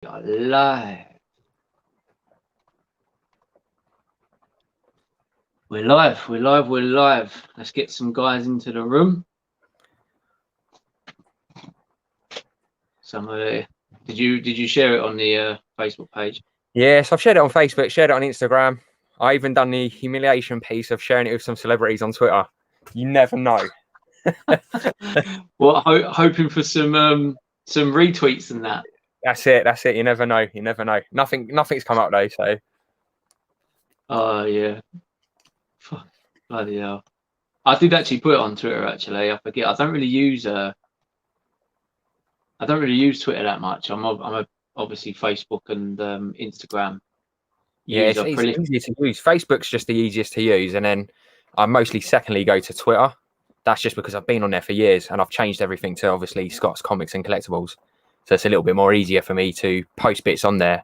Live. We're live. We're live. We're live. Let's get some guys into the room. Did you share it on the Facebook page? Yes, I've shared it on Facebook, shared it on Instagram. I even done the humiliation piece of sharing it with some celebrities on Twitter. You never know. Well, hoping for some retweets and that. That's it. You never know. You never know. Nothing's come up though. So. Oh yeah. Fuck, bloody hell. I did actually put it on Twitter. Actually, I forget. I don't really use Twitter that much. I'm obviously Facebook and Instagram. Yeah, it's easier to use. Facebook's just the easiest to use, and then I mostly secondly go to Twitter. That's just because I've been on there for years and I've changed everything to obviously Scott's Comics and Collectables. So it's a little bit more easier for me to post bits on there.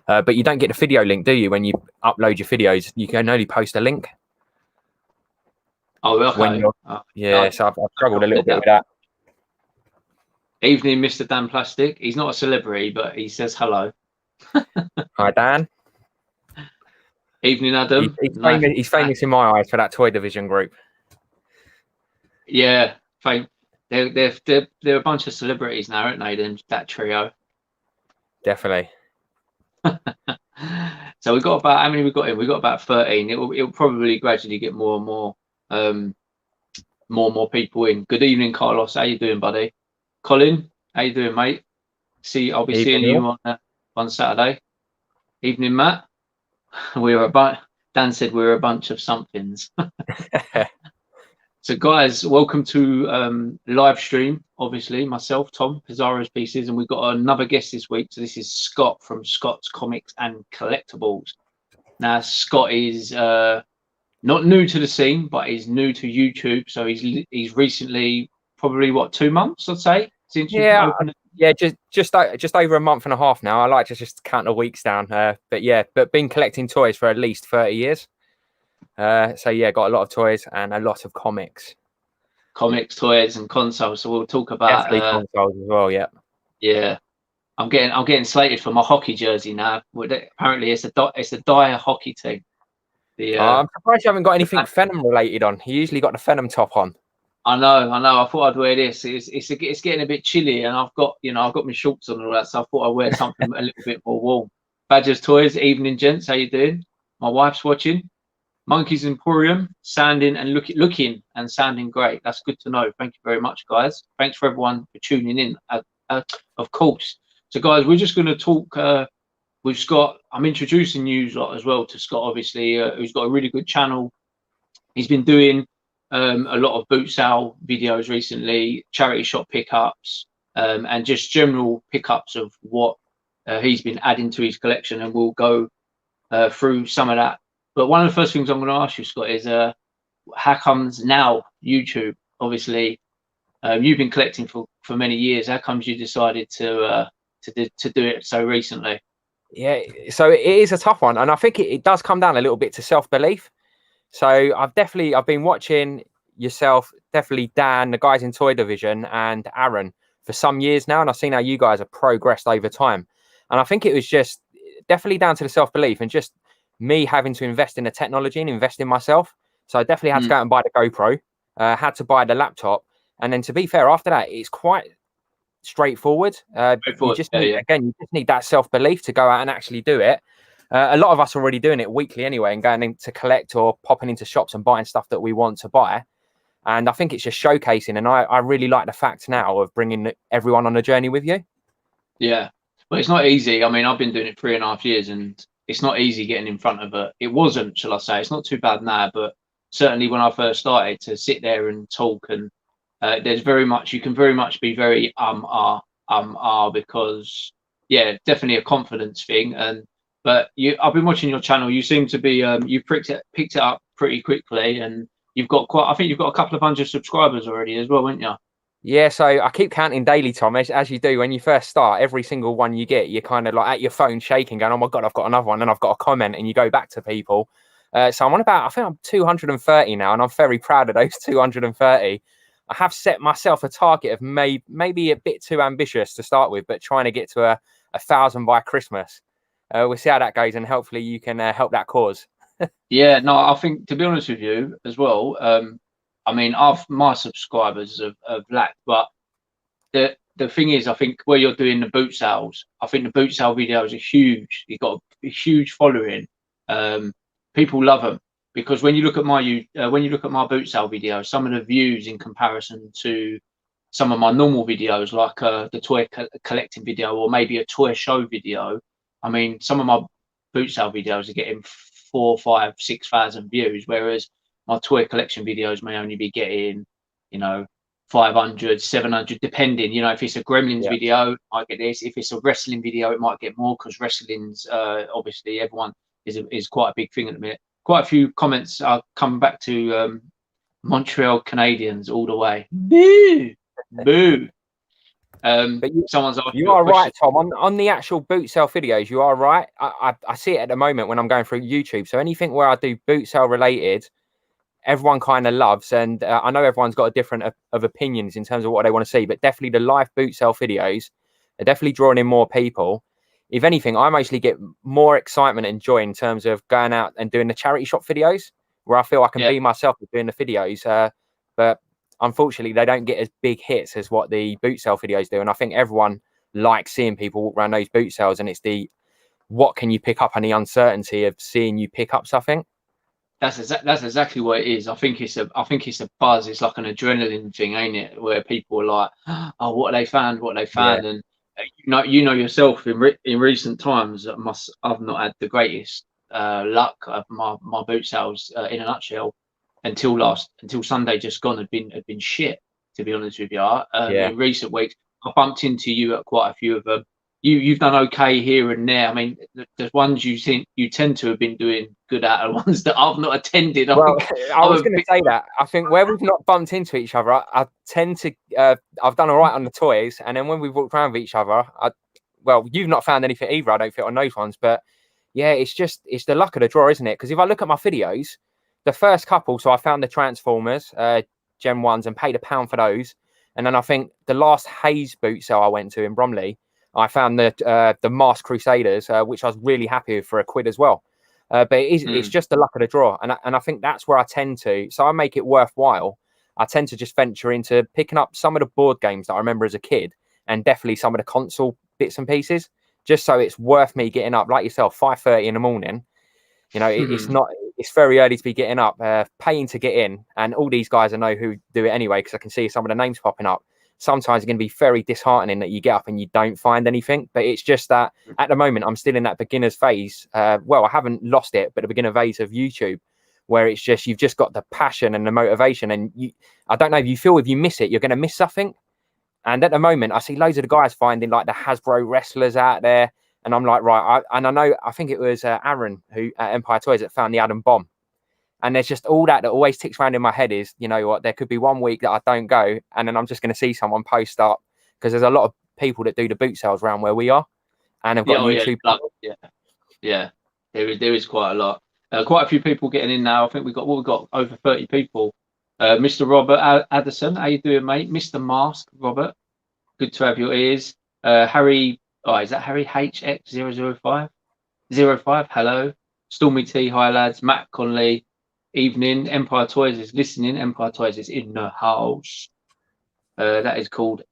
But you don't get the video link, do you? When you upload your videos, you can only post a link. Oh, okay. So I've struggled a little bit with that. Evening, Mr. Dan Plastic. He's not a celebrity, but he says hello. Hi, Dan. Evening, Adam. He's famous in my eyes for that Toy Division group. Yeah, they're a bunch of celebrities now, aren't they? Then that trio. Definitely. So we got about how many we got in? We got about 13. It'll probably gradually get more and more people in. Good evening, Carlos. How you doing, buddy? Colin, how you doing, mate? I'll be seeing you on Saturday. Evening, Matt. Dan said we're a bunch of somethings. So guys, welcome to live stream. Obviously, myself, Tom, Pizarro's Pieces, and we've got another guest this week. So this is Scott from Scott's Comics and Collectables. Now, Scott is not new to the scene, but he's new to YouTube. So he's recently, probably 2 months, I'd say, since you've opened it. Yeah, just over a month and a half now. I like to just count the weeks down. But been collecting toys for at least 30 years. So yeah, got a lot of toys and a lot of comics, toys, and consoles. So we'll talk about consoles as well. Yeah, I'm getting slated for my hockey jersey now. Apparently, it's a Dyer hockey team. I'm surprised you haven't got anything Phenom related on. You usually got the Phenom top on. I know. I thought I'd wear this. It's getting a bit chilly, and I've got my shorts on and all that. So I thought I'd wear something a little bit more warm. Badgers Toys, evening, gents. How you doing? My wife's watching. Monkeys Emporium, sounding and looking and sounding great. That's good to know. Thank you very much, guys. Thanks for everyone for tuning in. Of course. So, guys, we're just going to talk with Scott. I'm introducing you lot as well to Scott, obviously, who's got a really good channel. He's been doing a lot of boot sale videos recently, charity shop pickups, and just general pickups of what he's been adding to his collection, and we'll go through some of that. But one of the first things I'm going to ask you, Scott, is how comes now YouTube? Obviously, you've been collecting for many years. How comes you decided to do it so recently? Yeah, so it is a tough one, and I think it does come down a little bit to self-belief. So I've been watching yourself, definitely Dan, the guys in Toy Division, and Aaron for some years now, and I've seen how you guys have progressed over time. And I think it was just definitely down to the self-belief and just me having to invest in the technology and invest in myself. So I definitely had to go out and buy the GoPro, had to buy the laptop. And then to be fair, after that, it's quite straightforward. You just need that self-belief to go out and actually do it. A lot of us are already doing it weekly anyway and going in to collect or popping into shops and buying stuff that we want to buy. And I think it's just showcasing. And I really like the fact now of bringing everyone on a journey with you. Yeah, well, it's not easy. I mean, I've been doing it 3.5 years and it's not easy getting in front of it. It wasn't, shall I say. It's not too bad now, but certainly when I first started to sit there and talk, and you can very much be very because definitely a confidence thing. But I've been watching your channel. You seem to be you picked it up pretty quickly, and you've got I think you've got a couple of hundred subscribers already as well, haven't you? Yeah, so I keep counting daily, Tom, as you do when you first start. Every single one you get, you're kind of like at your phone shaking, going, oh my God, I've got another one, and I've got a comment, and you go back to people. So I'm on I think I'm 230 now, and I'm very proud of those 230. I have set myself a target of maybe a bit too ambitious to start with, but trying to get to 1,000 by Christmas. We'll see how that goes, and hopefully you can help that cause. Yeah, no, I think, to be honest with you as well, I mean, my subscribers have lacked, but the thing is, I think where you're doing the boot sales, I think the boot sale videos are huge. You've got a huge following. People love them because when you look at my boot sale videos, some of the views in comparison to some of my normal videos, like the toy collecting video or maybe a toy show video, I mean, some of my boot sale videos are getting 4, 5, 6,000 views, whereas my toy collection videos may only be getting, 500, 700, depending. If it's a Gremlins video, I get this. If it's a wrestling video, it might get more because wrestling's obviously everyone is quite a big thing at the minute. Quite a few comments are coming back to Montreal Canadiens all the way. Boo, boo. But Someone's asking you are right, Tom. On the actual boot sale videos, you are right. I see it at the moment when I'm going through YouTube. So anything where I do boot sale related, everyone kind of loves, and I know everyone's got a different of opinions in terms of what they want to see, but definitely the live boot sale videos are definitely drawing in more people. If anything, I mostly get more excitement and joy in terms of going out and doing the charity shop videos where I feel I can be myself with doing the videos. But unfortunately, they don't get as big hits as what the boot sale videos do. And I think everyone likes seeing people walk around those boot sales, and it's the what can you pick up and the uncertainty of seeing you pick up something. That's exactly what it is. I think it's a buzz. It's like an adrenaline thing, ain't it? Where people are like, "Oh, what they found, Yeah. and you know yourself in recent times. I've not had the greatest luck of my boot sales in a nutshell until Sunday just gone had been shit. To be honest with you, in recent weeks, I bumped into you at quite a few of them. You've done okay here and there. I mean, the ones you tend to have been doing good at are ones that I've not attended. I was going to say that. I think where we've not bumped into each other, I tend to. I've done all right on the toys, and then when we've walked around with each other, you've not found anything either. I don't think on those ones, but yeah, it's the luck of the draw, isn't it? Because if I look at my videos, the first couple, so I found the Transformers, Gen 1s, and paid £1 for those, and then I think the last Hayes boot sale I went to in Bromley, I found the M.A.S.K Crusaders, which I was really happy with for £1 as well. But it's just the luck of the draw. And I think that's where I tend to. So I make it worthwhile. I tend to just venture into picking up some of the board games that I remember as a kid, and definitely some of the console bits and pieces, just so it's worth me getting up, like yourself, 5:30 in the morning. It's very early to be getting up, paying to get in. And all these guys I know who do it anyway, because I can see some of the names popping up. Sometimes it's going to be very disheartening that you get up and you don't find anything. But it's just that at the moment, I'm still in that beginner's phase. I haven't lost it, but the beginner phase of YouTube, where it's just, you've just got the passion and the motivation. And I don't know if you feel if you miss it, you're going to miss something. And at the moment, I see loads of the guys finding like the Hasbro wrestlers out there. And I'm like, right. I think it was Aaron who at Empire Toys that found the Atom Bomb. And there's just all that always ticks around in my head is, you know what, there could be one week that I don't go, and then I'm just going to see someone post up, because there's a lot of people that do the boot sales around where we are, and have got YouTube. Yeah. There is quite a lot. Quite a few people getting in now. I think we've got over 30 people. Mr. Robert Addison, how you doing, mate? Mr. M.A.S.K, Robert, good to have your ears. Harry, is that Harry HX005? 05, hello. Stormy T, hi lads. Matt Conley, evening. Empire Toys is listening. Empire Toys is in the house. That is called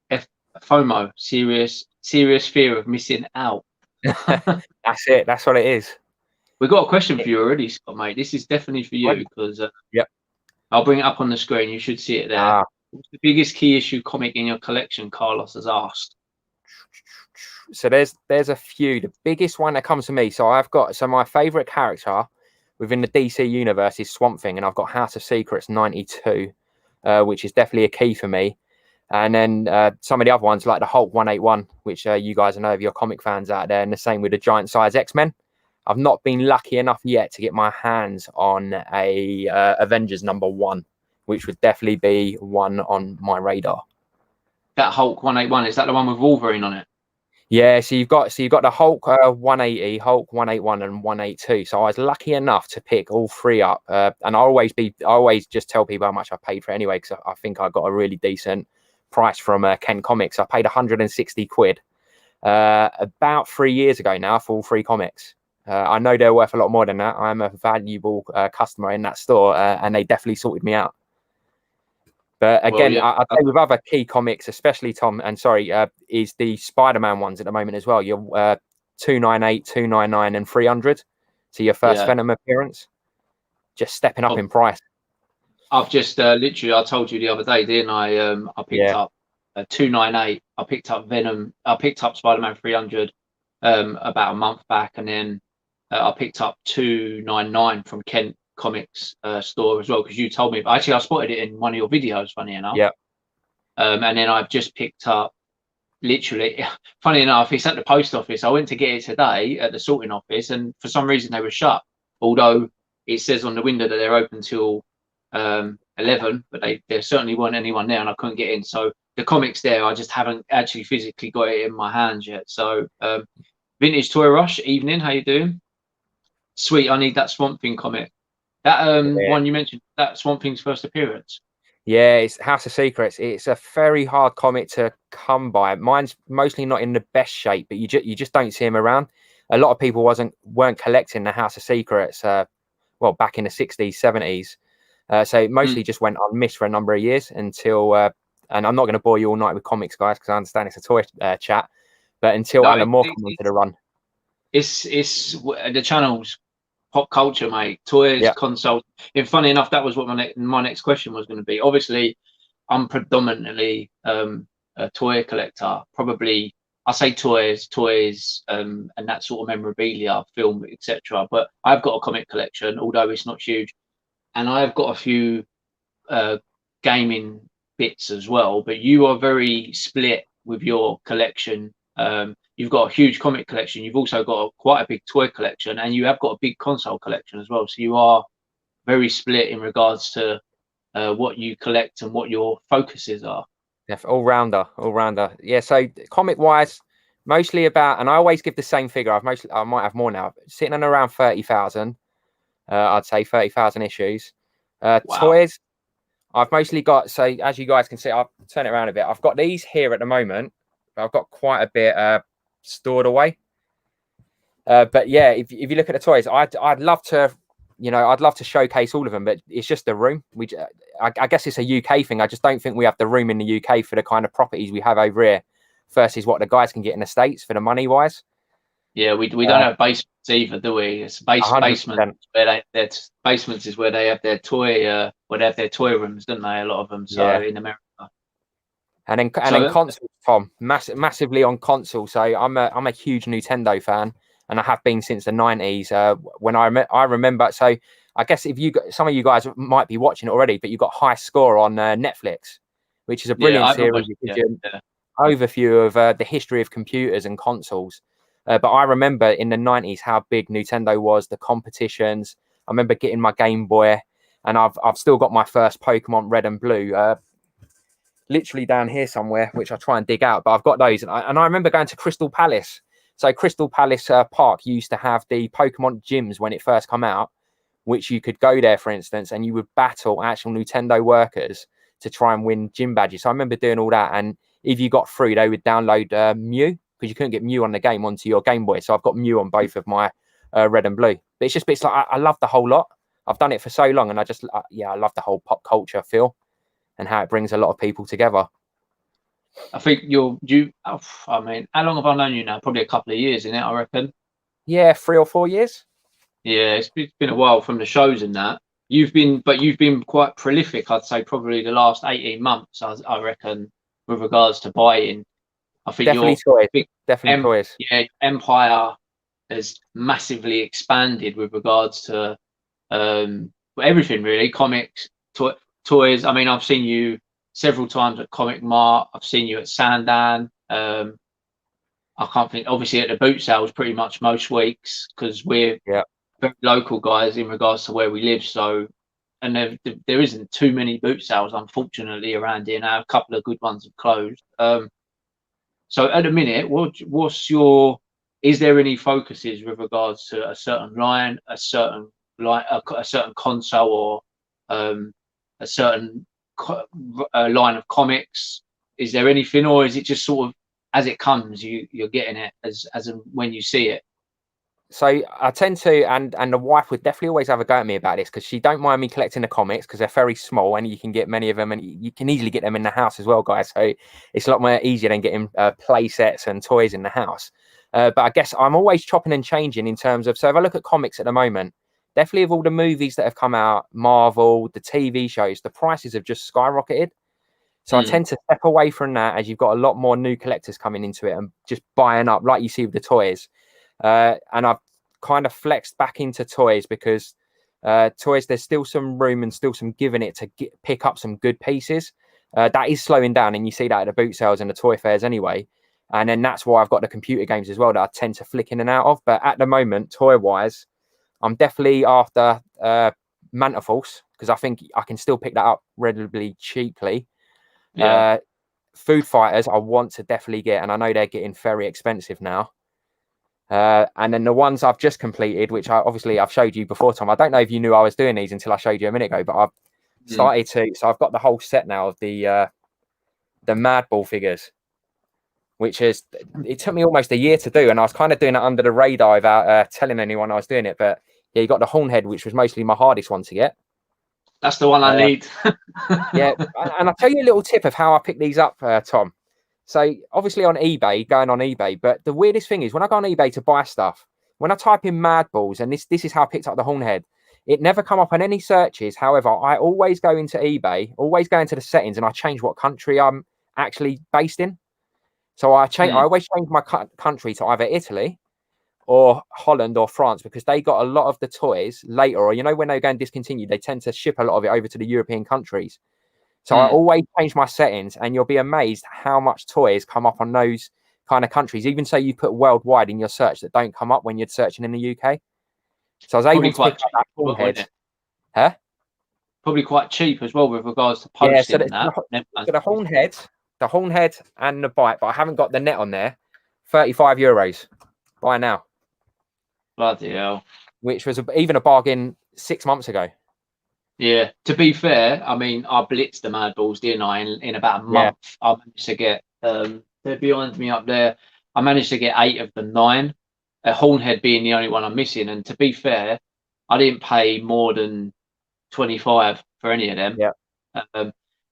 FOMO, serious fear of missing out. That's it. That's what it is. We've got a question for you already, Scott, mate. This is definitely for you, because I'll bring it up on the screen. You should see it there. What's the biggest key issue comic in your collection? Carlos has asked. So there's a few. The biggest one that comes to me. So my favorite character within the DC universe is Swamp Thing, and I've got House of Secrets 92, which is definitely a key for me. And then some of the other ones like the Hulk 181, which you guys know if you're comic fans out there, and the same with the giant size X-Men. I've not been lucky enough yet to get my hands on a Avengers #1, which would definitely be one on my radar. That Hulk 181, is that the one with Wolverine on it? Yeah, so you've got the Hulk 180, Hulk 181, and 182. So I was lucky enough to pick all three up, and I always just tell people how much I paid for it anyway, because I think I got a really decent price from Ken Comics. I paid 160 quid, about 3 years ago now for all 3 comics. I know they're worth a lot more than that. I'm a valuable customer in that store, and they definitely sorted me out. But again, well, yeah. I'd say with other key comics, especially Tom, and sorry, is the Spider-Man ones at the moment as well. You're 298, 299, and 300. So your first Yeah. Venom appearance, just stepping up in price. I've just literally, I told you the other day, didn't I? I picked up 298. I picked up Venom. I picked up Spider-Man 300 about a month back, and then I picked up 299 from Kent Comics store as well, because you told me. Actually, I spotted it in one of your videos. Funny enough. Yeah. And then I've just picked up. Literally, funny enough, it's at the post office. I went to get it today at the sorting office, and for some reason they were shut. Although it says on the window that they're open till 11, but there certainly weren't anyone there, and I couldn't get in. So the comics there, I just haven't actually physically got it in my hands yet. So Vintage Toy Rush, evening, how you doing? Sweet, I need that Swamp Thing comic. That one you mentioned, that Swamp Thing's first appearance. Yeah, it's House of Secrets. It's a very hard comic to come by. Mine's mostly not in the best shape, but you just don't see him around. A lot of people weren't collecting the House of Secrets. Well, back in the 60s, 70s. So it mostly just went unmissed for a number of years until. And I'm not going to bore you all night with comics, guys, because I understand it's a toy chat. But until Alan Moore comes into the run, it's the channel's pop culture, mate. Toys, consoles. And funny enough, that was what my next question was going to be. Obviously, I'm predominantly a toy collector. Probably, I say toys, and that sort of memorabilia, film, etc. But I've got a comic collection, although it's not huge, and I've got a few gaming bits as well. But you are very split with your collection. You've got a huge comic collection. You've also got quite a big toy collection, and you have got a big console collection as well. So you are very split in regards to what you collect and what your focuses are. Yeah, all rounder. Yeah. So comic wise, mostly about, and I always give the same figure. I might have more now, sitting on around 30,000. I'd say 30,000 issues. Wow. Toys, I've mostly got. So as you guys can see, I'll turn it around a bit. I've got these here at the moment. I've got quite a bit stored away. But yeah, if you look at the toys, I'd love to, I'd love to showcase all of them, but it's just the room. I guess it's a UK thing. I just don't think we have the room in the UK for the kind of properties we have over here versus what the guys can get in the States for the money wise. Yeah, we don't have basements either, do we? It's basement where basements is where they have their toy rooms, don't they? A lot of them. So in America. And then consoles, Tom, massively on console. So I'm a huge Nintendo fan, and I have been since the 90s. When I remember, so I guess some of you guys might be watching it already, but you've got High Score on Netflix, which is a brilliant series. It gives you an overview of the history of computers and consoles. But I remember in the 90s how big Nintendo was, the competitions. I remember getting my Game Boy, and I've still got my first Pokemon Red and Blue. Literally down here somewhere, which I try and dig out, but I've got those. And I remember going to Crystal Palace. So Crystal Palace Park used to have the Pokemon gyms when it first come out, which you could go there, for instance, and you would battle actual Nintendo workers to try and win gym badges. So I remember doing all that. And if you got through, they would download Mew, because you couldn't get Mew on the game onto your Game Boy. So I've got Mew on both of my Red and Blue. But it's like I love the whole lot. I've done it for so long, and I love the whole pop culture feel and how it brings a lot of people together. I think I mean, how long have I known you now? Probably a couple of years, isn't it? I reckon. Yeah, 3 or 4 years. Yeah, it's been a while from the shows and that. You've been quite prolific, I'd say, probably the last 18 months, I reckon, with regards to buying. I think definitely toys. Yeah, Empire has massively expanded with regards to everything really, comics, toys. I mean, I've seen you several times at Comic Mart. I've seen you at Sandan. I can't think. Obviously, at the boot sales, pretty much most weeks, because we're very local guys in regards to where we live. So, and there isn't too many boot sales, unfortunately, around here now. A couple of good ones have closed. So, at the minute, is there any focuses with regards to a certain line, a certain console, or a certain line of comics? Is there anything, or is it just sort of as it comes, you're getting it as when you see it. So I tend to, and the wife would definitely always have a go at me about this, because she don't mind me collecting the comics because they're very small and you can get many of them, and you can easily get them in the house as well, guys. So it's a lot more easier than getting play sets and toys in the house. But I guess I'm always chopping and changing in terms of, so if I look at comics at the moment, definitely of all the movies that have come out, Marvel, the TV shows, the prices have just skyrocketed. So I tend to step away from that, as you've got a lot more new collectors coming into it and just buying up, like you see with the toys. And I've kind of flexed back into toys, because toys, there's still some room and still some giving it to pick up some good pieces. That is slowing down, and you see that at the boot sales and the toy fairs anyway. And then that's why I've got the computer games as well that I tend to flick in and out of. But at the moment, toy wise, I'm definitely after Mantiforce, because I think I can still pick that up relatively cheaply. Yeah. Food Fighters I want to definitely get, and I know they're getting very expensive now. And then the ones I've just completed, which I've showed you before, Tom. I don't know if you knew I was doing these until I showed you a minute ago, but I've started to. So I've got the whole set now of the Madball figures, which is, it took me almost a year to do, and I was kind of doing it under the radar without telling anyone I was doing it. But yeah, you got the Hornhead, which was mostly my hardest one to get. That's the one I need. Yeah, and I'll tell you a little tip of how I pick these up, Tom. So obviously on eBay, going on eBay, but the weirdest thing is when I go on eBay to buy stuff, when I type in Madballs, and this is how I picked up the Hornhead, it never come up on any searches. However, I always go into eBay, always go into the settings, and I change what country I'm actually based in. So I always change my country to either Italy or Holland or France, because they got a lot of the toys later, or when they go and discontinue, they tend to ship a lot of it over to the European countries. So I always change my settings, and you'll be amazed how much toys come up on those kind of countries. Even so, you put worldwide in your search that don't come up when you're searching in the UK. So I was able to pick up that Hornhead. Huh? Probably quite cheap as well with regards to posting and that. So the Hornhead and the bite, but I haven't got the net on there. €35 by now. Bloody hell. Which was even a bargain 6 months ago. Yeah, to be fair, I mean, I blitzed the Madballs, didn't I? In about a month, I managed to get, they're behind me up there. I managed to get 8 of the 9, a Hornhead being the only one I'm missing. And to be fair, I didn't pay more than 25 for any of them,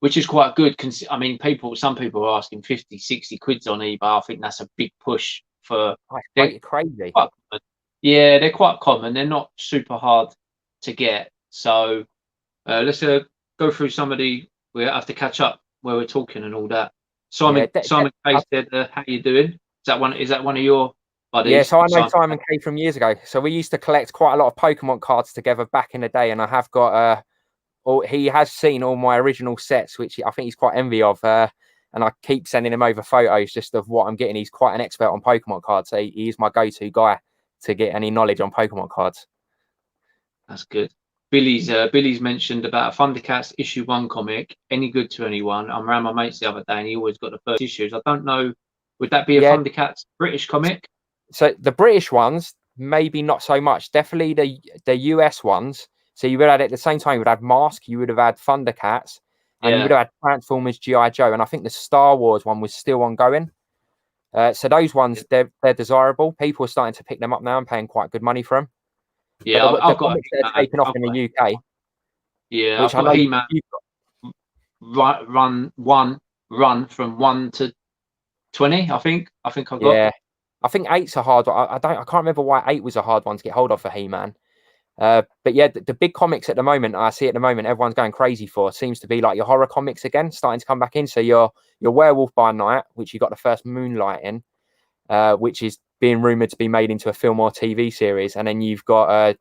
which is quite good. I mean, some people are asking 50, 60 quids on eBay. I think that's a big push for. They're crazy. Yeah, they're quite common. They're not super hard to get. So let's go through some of the. We have to catch up where we're talking and all that. Simon K said, "How you doing?" Is that one of your buddies? Yeah, so I know Simon K from years ago. So we used to collect quite a lot of Pokemon cards together back in the day, and I have got he has seen all my original sets, which I think he's quite envy of. And I keep sending him over photos just of what I'm getting. He's quite an expert on Pokemon cards. So he is my go-to guy to get any knowledge on Pokemon cards. That's good. Billy's mentioned about a Thundercats issue 1 comic. Any good to anyone? I'm around my mates the other day, and he always got the first issues. I don't know. Would that be a Thundercats British comic? So the British ones, maybe not so much. Definitely the US ones. So you would have had at the same time, you would have M.A.S.K, you would have had Thundercats, and you would have had Transformers, G.I. Joe, and I think the Star Wars one was still ongoing. So those ones, they're desirable. People are starting to pick them up now and paying quite good money for them. Yeah, I've got taken off in the UK. Yeah, which I've got He-Man run from 1 to 20. I think I've got. Yeah, I think 8's a hard one. I can't remember why 8 was a hard one to get hold of for He-Man. But yeah, the big comics at the moment, everyone's going crazy for, seems to be like your horror comics again, starting to come back in. So your Werewolf by Night, which you got the first Moonlight in, which is being rumored to be made into a film or TV series, and then you've got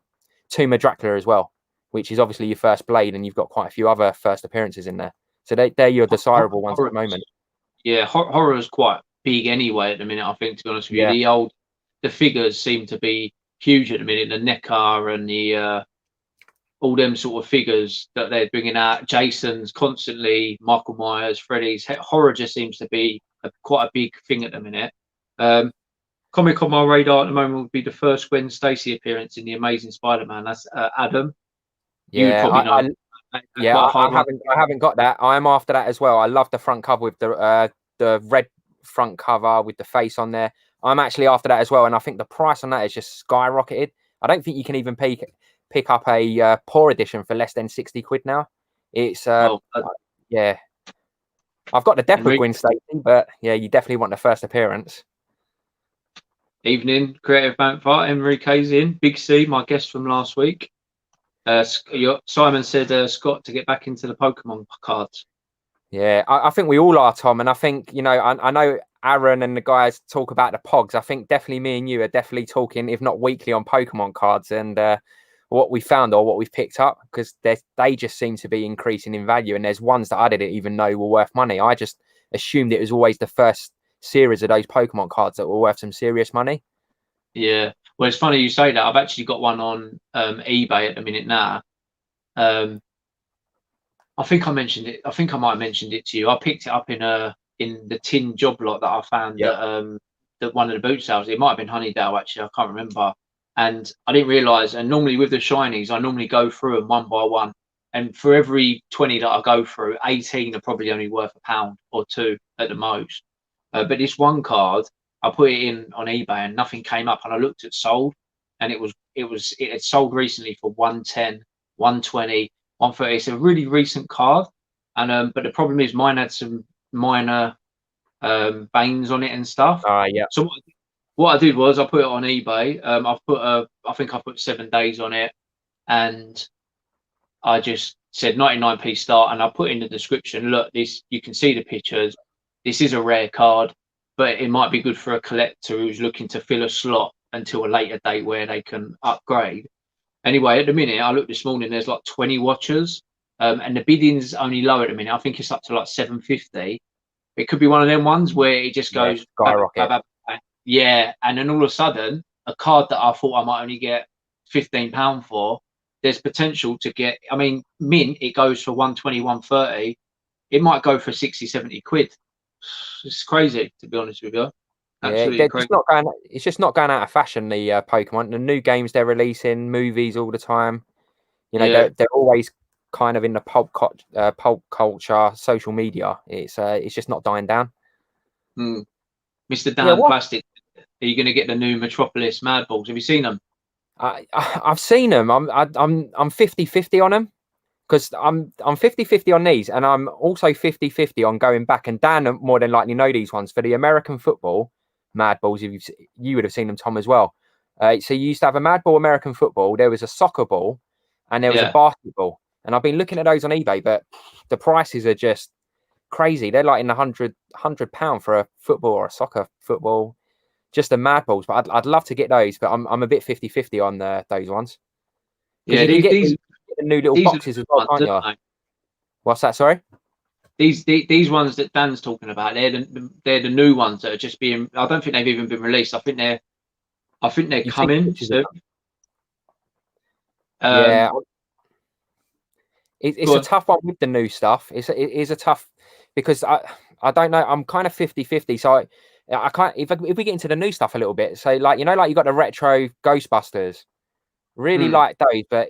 Tomb of Dracula as well, which is obviously your first Blade, and you've got quite a few other first appearances in there. So they're your desirable ones at the moment. Yeah, horror is quite big anyway at the minute. I think, to be honest with you, the figures seem to be huge at the minute. The NECA and the all them sort of figures that they're bringing out. Jason's constantly, Michael Myers, Freddy's. Horror just seems to be quite a big thing at the minute. Comic on my radar at the moment would be the first Gwen Stacy appearance in the Amazing Spider-Man. That's Adam. Yeah, you would probably know. I haven't got that. I'm after that as well. I love the front cover with the red front cover with the face on there. I'm actually after that as well, and I think the price on that is just skyrocketed. I don't think you can even pick up a poor edition for less than 60 quid now. It's yeah. I've got the Depper Gwyn Stacey, but yeah, you definitely want the first appearance. Evening, Creative Banter. Enrique's in. Big C, my guest from last week. Simon said Scott to get back into the Pokemon cards. Yeah, I think we all are, Tom, and I think, you know, I know Aaron and the guys talk about the Pogs. I think definitely me and you are definitely talking, if not weekly, on Pokemon cards and what we found or what we've picked up, because they just seem to be increasing in value, and there's ones that I didn't even know were worth money. I just assumed it was always the first series of those Pokemon cards that were worth some serious money. Yeah, well, it's funny you say that. I've actually got one on eBay at the minute now. I think I mentioned it. I think I might have mentioned it to you. I picked it up in the tin job lot that I found at one of the boot sales. It might have been Honeydale, actually. I can't remember. And I didn't realise. And normally with the shinies, I normally go through them one by one. And for every 20 that I go through, 18 are probably only worth £1 or £2 at the most. But this one card, I put it in on eBay and nothing came up. And I looked at sold, and it had sold recently for 110, 120, 130. It's a really recent card, and but the problem is mine had some minor veins on it and stuff. Yeah. So what I did was I put it on eBay. I think I put 7 days on it, and I just said 99p start, and I put in the description, look, this, you can see the pictures. This is a rare card, but it might be good for a collector who's looking to fill a slot until a later date where they can upgrade. Anyway, at the minute, I looked this morning, there's like 20 watchers, and the bidding's only low at the minute. I think it's up to like 750. It could be one of them ones where it just goes skyrocket. Yeah, and then all of a sudden, a card that I thought I might only get £15 for, there's potential to get. I mean, mint, it goes for 120, 130. It might go for 60, 70 quid. It's crazy, to be honest with you. Absolutely crazy. It's just not going out of fashion, the Pokemon. The new games they're releasing, movies all the time. You know, they're always kind of in the pulp culture, social media. It's just not dying down. Mr. Dan Plastic, are you going to get the new Metropolis Mad Balls? Have you seen them? I've seen them. I'm 50-50 on them, because I'm 50-50 on these, and I'm also 50-50 on going back. And Dan more than likely know these ones for the American football Mad Balls. If you would have seen them, Tom, as well. So you used to have a Mad Ball American football. There was a soccer ball, and there was a basketball. And I've been looking at those on eBay, but the prices are just crazy. They're like in the £100 for a football or a soccer football. Just the Mad Balls, but I'd love to get those, but I'm a bit 50-50 on those ones. Yeah, you can get the new little boxes as well, can't you? What's that? Sorry. These ones that Dan's talking about, they're the new ones that are just being. I don't think they've even been released. I think they're coming soon. Yeah, it's a tough one with the new stuff. It is a tough, because I don't know. I'm kind of 50-50, so I can't. If we get into the new stuff a little bit, so like you got the retro Ghostbusters. Really like those, but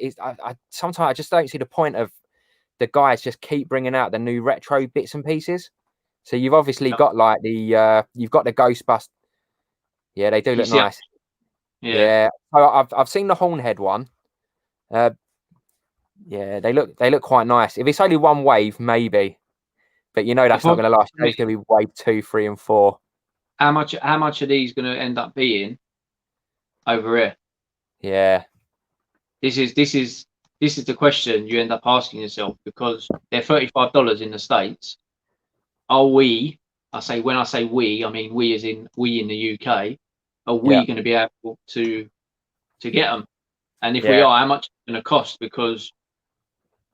sometimes I just don't see the point of the guys just keep bringing out the new retro bits and pieces. So you've obviously got like you've got the Ghostbusters. Yeah, they do look nice. Yeah. So I've seen the Hornhead one. Yeah, they look quite nice. If it's only one wave, maybe, but that's not going to last. It's going to be wave 2, 3, and 4. How much are these going to end up being over here? Yeah. This is the question you end up asking yourself, because they're $35 in the States. Are we? When I say we, I mean we as in we in the UK. Are we going to be able to get them? And if we are, how much is it going to cost? Because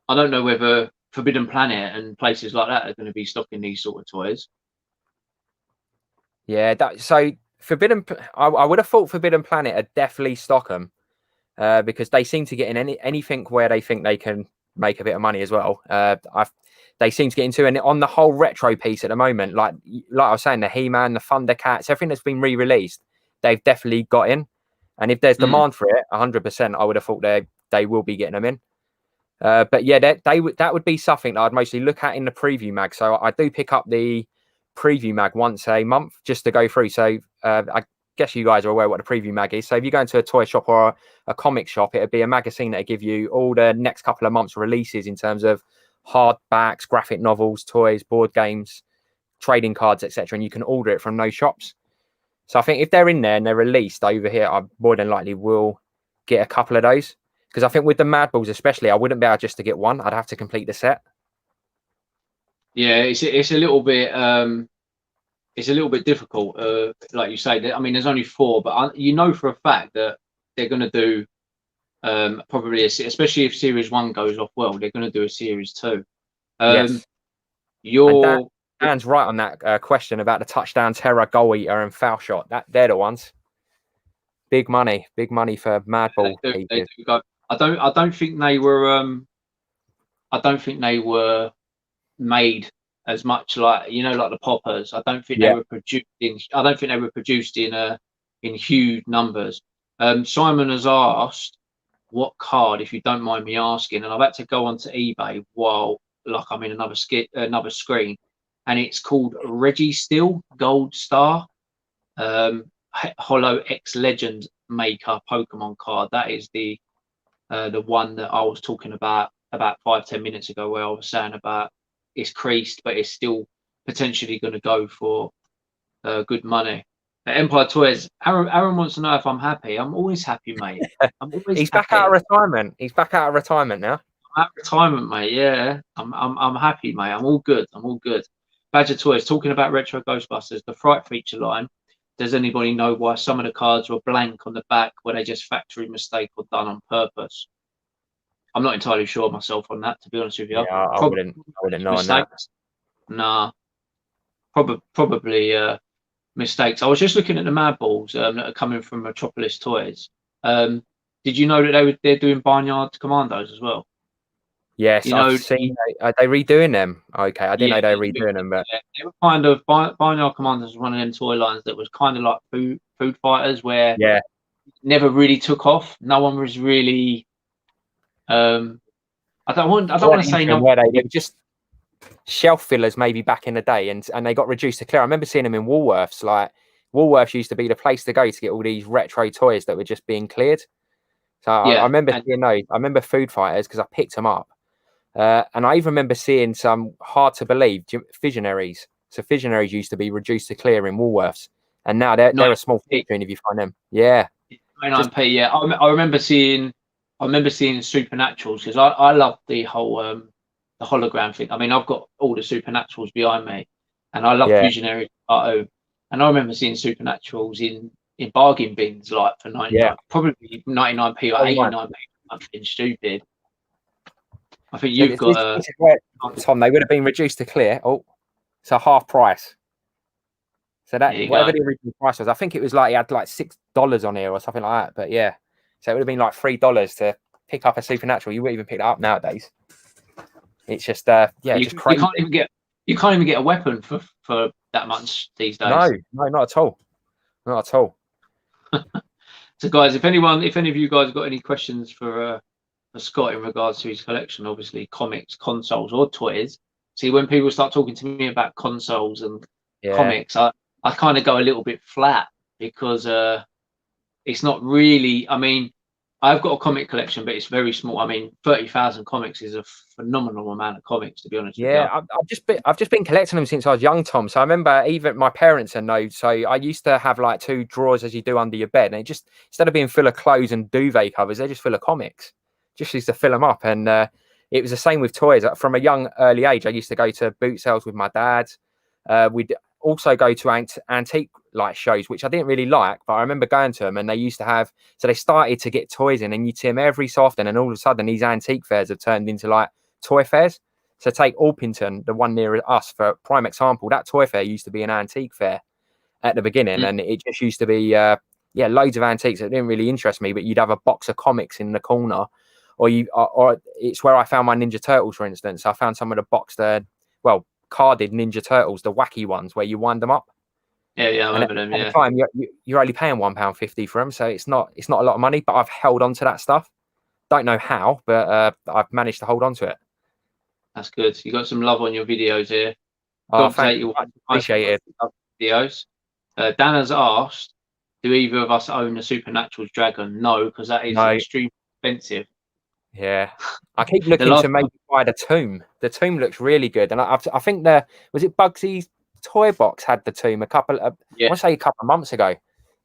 I don't know whether Forbidden Planet and places like that are going to be stocking these sort of toys. Yeah, so Forbidden. I would have thought Forbidden Planet would definitely stock them. Because they seem to get in anything where they think they can make a bit of money as well. They seem to get into, and on the whole retro piece at the moment, like I was saying, the He-Man, the Thundercats, everything that's been re-released, they've definitely got in. And if there's demand for it, 100%, I would have thought they will be getting them in. But yeah, that would be something that I'd mostly look at in the preview mag. So I do pick up the preview mag once a month just to go through. So I guess you guys are aware what the preview mag is. So if you go into a toy shop or a comic shop, it'd be a magazine that give you all the next couple of months releases in terms of hardbacks, graphic novels, toys, board games, trading cards, etc. And you can order it from those shops. So I think if they're in there and they're released over here, I more than likely will get a couple of those. Because I think with the Mad Balls especially, I wouldn't be able just to get one. I'd have to complete the set. Yeah, it's a little bit difficult. Like you say, I mean, there's only 4, but you know for a fact that they're going to do probably, especially if Series 1 goes off well, they're going to do a Series 2. Yes. Your Dan's right on that question about the touchdown terror, goal eater, and foul shot. They're the ones. Big money for Mad Ball. They do go. I don't think they were. I don't think they were made as much like like the poppers. I don't think they were produced in. I don't think they were produced in huge numbers. Simon has asked what card, if you don't mind me asking, and I've had to go onto eBay while I'm in another screen, and it's called Reggie Steel Gold Star Hollow X Legend Maker Pokemon card. That is the one that I was talking about 5-10 minutes ago, where I was saying about it's creased, but it's still potentially going to go for good money. Empire Toys. Aaron wants to know if I'm happy. I'm always happy, mate. I'm always He's happy. back out of retirement. He's back out of retirement now. I'm at retirement, mate. Yeah, I'm happy, mate. I'm all good. Badger Toys, talking about retro Ghostbusters, the Fright feature line. Does anybody know why some of the cards were blank on the back? Were they just factory mistake or done on purpose? I'm not entirely sure myself on that, to be honest with you. Yeah, I wouldn't know on that. Nah, probably mistakes. I was just looking at the Mad Balls that are coming from Metropolis Toys. Did you know that they're doing Barnyard Commandos as well? Yes, I've seen. Are they redoing them? Okay, I didn't know they were redoing them, but they were kind of Barnyard Commandos was one of them toy lines that was kind of like food fighters, where never really took off. No one was really. I don't want to say no. Where they were just shelf fillers maybe back in the day, and they got reduced to clear. I remember seeing them in Woolworths. Like Woolworths used to be the place to go to get all these retro toys that were just being cleared. So I remember seeing those. I remember Food Fighters because I picked them up. And I even remember seeing some hard to believe Visionaries. So Visionaries used to be reduced to clear in Woolworths, and now they're a small feature if you find them. Yeah, 99p. Yeah, I remember seeing Supernaturals because I love the whole the hologram thing. I mean, I've got all the Supernaturals behind me, and I love Visionaries. And I remember seeing Supernaturals in bargain bins like for 99, probably 99p or 89p. Something stupid. I think you've got Tom. They would have been reduced to clear. Oh, so half price. So that whatever the original price was, I think it was like he had like $6 on here or something like that. But yeah, so it would have been like $3 to pick up a Supernatural. You wouldn't even pick that up nowadays. It's just just crazy. You can't even get a weapon for that much these days. No, not at all. Not at all. So guys, if any of you guys have got any questions for Scott in regards to his collection, obviously comics, consoles, or toys. See, when people start talking to me about consoles and comics, I kind of go a little bit flat because it's not really. I mean, I've got a comic collection, but it's very small. I mean, 30,000 comics is a phenomenal amount of comics, to be honest. Yeah, I've just been collecting them since I was young, Tom. So I remember even my parents know. So I used to have like 2 drawers as you do under your bed, and it just instead of being full of clothes and duvet covers, they're just full of comics. Just used to fill them up, and it was the same with toys. From a young early age, I used to go to boot sales with my dad. We'd also go to antique like shows, which I didn't really like, but I remember going to them, and they used to have. So they started to get toys in, and you'd see them every so often, and all of a sudden these antique fairs have turned into like toy fairs. So take Orpington, the one near us, for prime example. That toy fair used to be an antique fair at the beginning, and it just used to be loads of antiques that didn't really interest me, but you'd have a box of comics in the corner. Or it's where I found my Ninja Turtles, for instance. I found some of the boxed, carded Ninja Turtles, the wacky ones where you wind them up. Yeah, I remember them. At the time, you're only paying £1.50 for them, so it's not a lot of money. But I've held on to that stuff. Don't know how, but I've managed to hold on to it. That's good. You got some love on your videos here. Oh, thank you. Commentator Much appreciated. videos. Dan has asked, do either of us own a Supernatural's dragon? No, because that is No, extremely expensive. yeah. I keep The looking last to maybe buy the tomb. The tomb looks really good, and I think was it Bugsy's toy box had the tomb a couple of, I yeah, want to say a couple of months ago.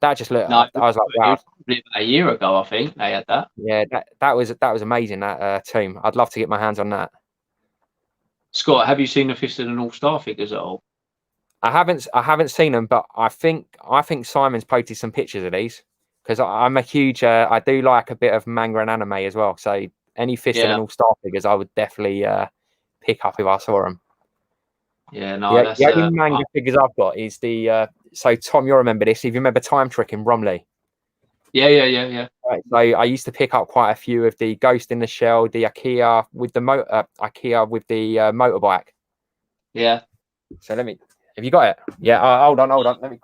That just looked. no, I was like, it wow. was probably about a year ago, I think they had that. Yeah, that was amazing. That tomb. I'd love to get my hands on that. Scott, have you seen the Fist of the North Star figures at all? I haven't seen them, but I think Simon's posted some pictures of these because I'm a huge. I do like a bit of manga and anime as well. So any Fist of the Yeah, North Star figures, I would definitely pick up if I saw them. yeah, no, that's The only manga figures I've got is the. So Tom, you'll remember this. If you remember Time Trick in Bromley. yeah. Right, so I used to pick up quite a few of the Ghost in the Shell, the IKEA with the motorbike. Yeah, So let me. Have you got it? Yeah. Hold on. Let me.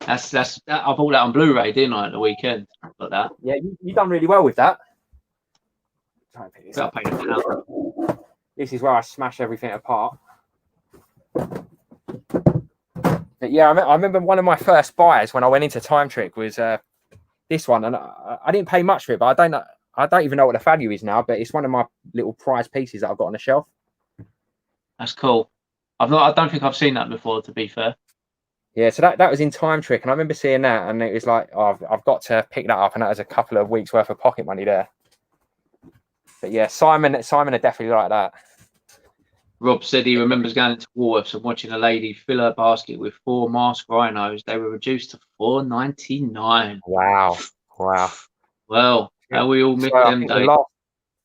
that's I bought that on Blu-ray, didn't I, at the weekend? Like that. Yeah, you done really well with that. Try and pick this About up. £1. This is where I smash everything apart. But yeah, I remember one of my first buys when I went into Time Trick was this one, and I didn't pay much for it, but I don't even know what the value is now. But it's one of my little prize pieces that I've got on the shelf. That's cool. I don't think I've seen that before, to be fair. Yeah, so that was in Time Trick, and I remember seeing that, and it was like, oh, I've got to pick that up, and that was a couple of weeks worth of pocket money there. But yeah, Simon are definitely like that. Rob said he remembers going into Woolworths and watching a lady fill her basket with 4 masked rhinos. They were reduced to £4.99. Wow. Well, how we all miss them days.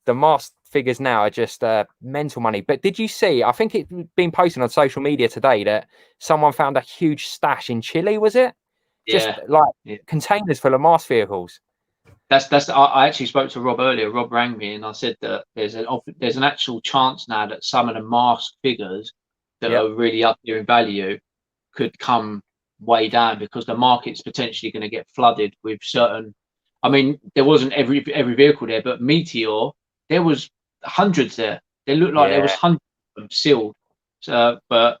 The masked figures now are just mental money. But did you see? I think it's been posted on social media today that someone found a huge stash in Chile. Was it? Just containers full of masked vehicles. I actually spoke to Rob earlier. Rob rang me and I said that there's an actual chance now that some of the masked figures that are really up there in value could come way down because the market's potentially going to get flooded with certain. I mean, there wasn't every vehicle there, but Meteor, there was hundreds there. They looked like there was hundreds of them sealed. So, but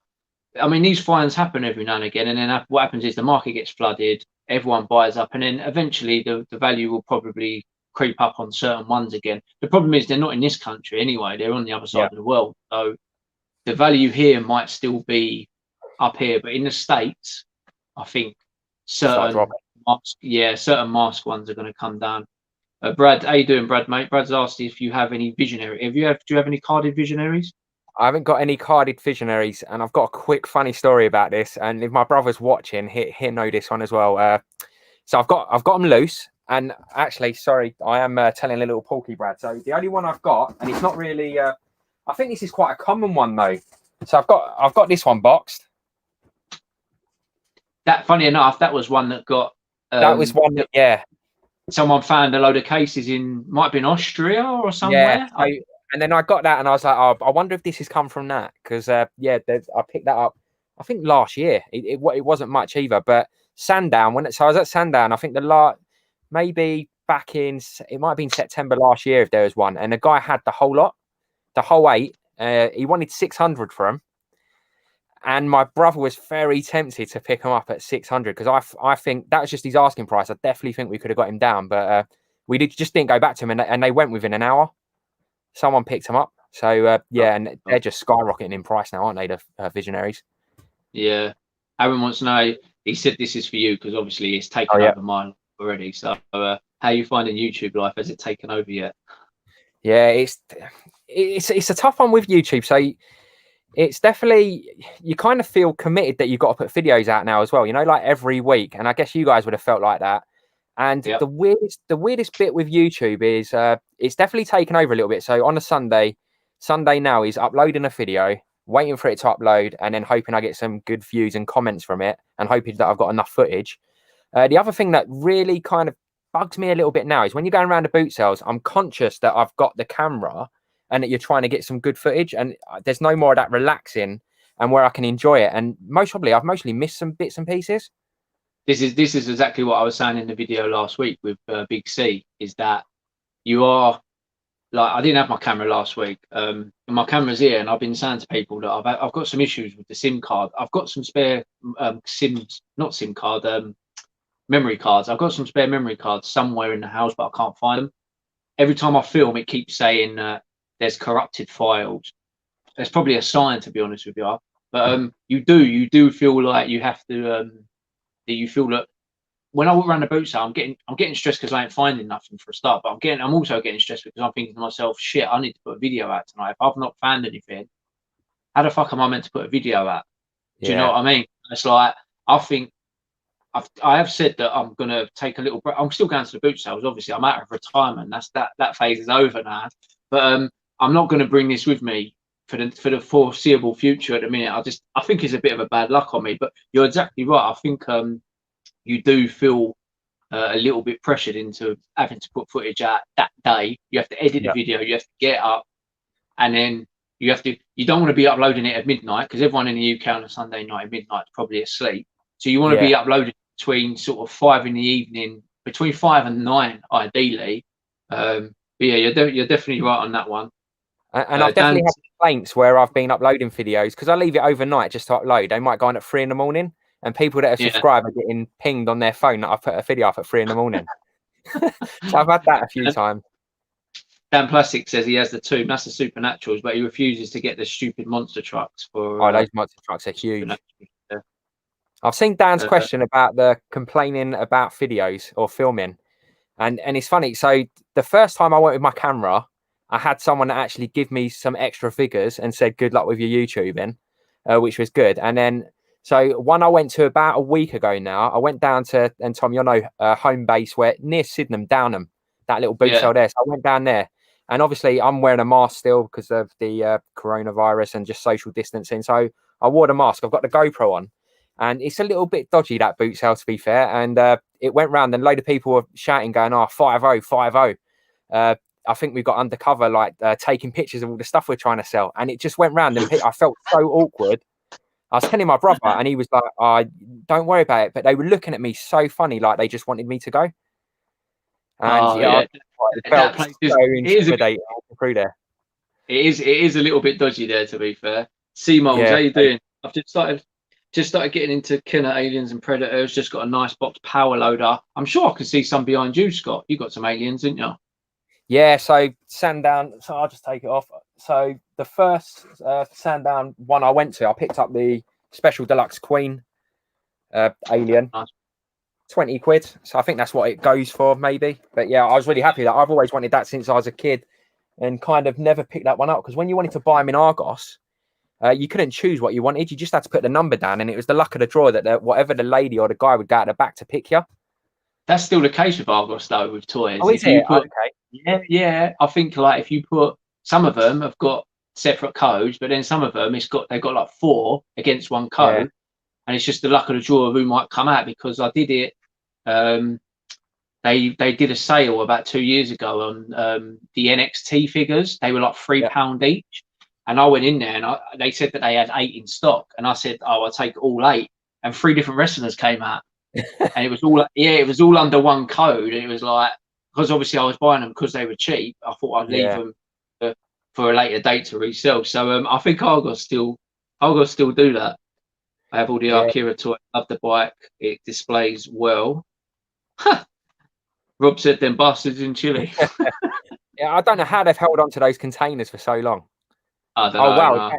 I mean, these finds happen every now and again, and then what happens is the market gets flooded, everyone buys up, and then eventually the value will probably creep up on certain ones again. The problem is they're not in this country anyway; they're on the other side of the world. So the value here might still be up here, but in the States, I think certain mask ones are going to come down. Brad, how you doing, Brad, mate? Brad's asked if you have any visionary. Do you have any carded visionaries? I haven't got any carded visionaries, and I've got a quick funny story about this. And if my brother's watching, he'll know this one as well. So I've got them loose, and actually, sorry, I am telling a little Porky Brad. So the only one I've got, and it's not really. I think this is quite a common one though. So I've got this one boxed. That, funny enough, that was one that got. That was one that, yeah. Someone found a load of cases might have been Austria or somewhere. Yeah. And then I got that, and I was like, oh, I wonder if this has come from that because, I picked that up. I think last year. It wasn't much either, but Sandown. So I was at Sandown. I think maybe back in it might have been September last year if there was one, and the guy had the whole lot, the whole 8. He wanted 600 for them, and my brother was very tempted to pick him up at 600 because I think that was just his asking price. I definitely think we could have got him down, but we just didn't go back to him, and they went within an hour. Someone picked them up. So, and they're just skyrocketing in price now, aren't they, the Visionaries? Yeah. Aaron wants to know, he said this is for you because obviously it's taken over mine already. So how are you finding YouTube life? Has it taken over yet? Yeah, it's a tough one with YouTube. So it's definitely, you kind of feel committed that you've got to put videos out now as well, like every week. And I guess you guys would have felt like that. And the weirdest bit with YouTube is it's definitely taken over a little bit. So on a Sunday now is uploading a video, waiting for it to upload, and then hoping I get some good views and comments from it, and hoping that I've got enough footage. The other thing that really kind of bugs me a little bit now is when you're going around the boot sales, I'm conscious that I've got the camera and that you're trying to get some good footage, and there's no more of that relaxing and where I can enjoy it. And I've mostly missed some bits and pieces. This is exactly what I was saying in the video last week with Big C, is that you are like I didn't have my camera last week, and my camera's here, and I've been saying to people that I've got some issues with the SIM card. I've got some spare not SIM card, memory cards. I've got some spare memory cards somewhere in the house, but I can't find them. Every time I film, it keeps saying there's corrupted files. It's probably a sign, to be honest with you. But you do feel like you have to that you feel that when I walk around the boot sale, I'm getting stressed because I ain't finding nothing for a start. But I'm also getting stressed because I'm thinking to myself, shit, I need to put a video out tonight. If I've not found anything, how the fuck am I meant to put a video out? Do you know what I mean? It's like I think I have said that I'm gonna take a little break. I'm still going to the boot sales. Obviously, I'm out of retirement. That phase is over now. But I'm not going to bring this with me for the foreseeable future. At the minute, I think it's a bit of a bad luck on me. But you're exactly right. I think you do feel a little bit pressured into having to put footage out that day. You have to edit the video. You have to get up, and then you don't want to be uploading it at midnight because everyone in the UK on a Sunday night at midnight is probably asleep. So you want to be uploading between sort of 5 in the evening, between 5 and 9 ideally. But yeah, you're definitely right on that one. And I've definitely had complaints where I've been uploading videos because I leave it overnight just to upload. They might go on at 3 in the morning, and people that are subscribed are getting pinged on their phone that I've put a video up at 3 in the morning. So I've had that a few times. Dan Plastic says he has the Tomb. That's the Supernaturals, but he refuses to get the stupid monster trucks for. Oh, those monster trucks are huge. Yeah. I've seen Dan's question about the complaining about videos or filming, and it's funny. So the first time I went with my camera, I had someone that actually give me some extra figures and said, "Good luck with your YouTubing," which was good. And then, so one I went to about a week ago now, I went down to, and Tom, you'll know, home base where near Sydenham, Downham, that little boot sale there. So I went down there, and obviously I'm wearing a mask still because of the coronavirus and just social distancing. So I wore the mask. I've got the GoPro on, and it's a little bit dodgy, that boot sale, to be fair. And it went round, and a load of people were shouting, going, "Oh, 5-0, 5-0." I think we got undercover, like taking pictures of all the stuff we're trying to sell. And it just went round, and I felt so awkward. I was telling my brother, and he was like, "Oh, don't worry about it." But they were looking at me so funny, like they just wanted me to go. And it felt so intimidating through there. It is a little bit dodgy there, to be fair. C-Moles, how you doing? I've just started getting into Killer Aliens and Predators. Just got a nice box power loader. I'm sure I can see some behind you, Scott. You got some aliens, didn't you? Yeah, so Sandown, so I'll just take it off. So the first Sandown one I went to, I picked up the Special Deluxe Queen alien, nice. 20 quid. So I think that's what it goes for, maybe. But yeah, I was really happy that I've always wanted that since I was a kid and kind of never picked that one up. Because when you wanted to buy them in Argos, you couldn't choose what you wanted. You just had to put the number down, and it was the luck of the draw that whatever the lady or the guy would go out the back to pick you. That's still the case with Argos, though, with toys. Oh, is it? Okay. Yeah. I think like if you put, some of them have got separate codes, but then some of them they've got like 4 against one code, and it's just the luck of the draw of who might come out. Because I did it. They did a sale about 2 years ago on the NXT figures. They were like £3 each, and I went in there and they said that they had 8 in stock, and I said, "Oh, I'll take all 8." And 3 different wrestlers came out. And it was all under one code, and it was like, because obviously I was buying them because they were cheap, I thought I'd leave them for a later date to resell. So I think Argos still do that. I have all the Akira toys. Love the bike, it displays well. Rob said them bastards in Chile. Yeah, I don't know how they've held on to those containers for so long. I don't know. Wow, no.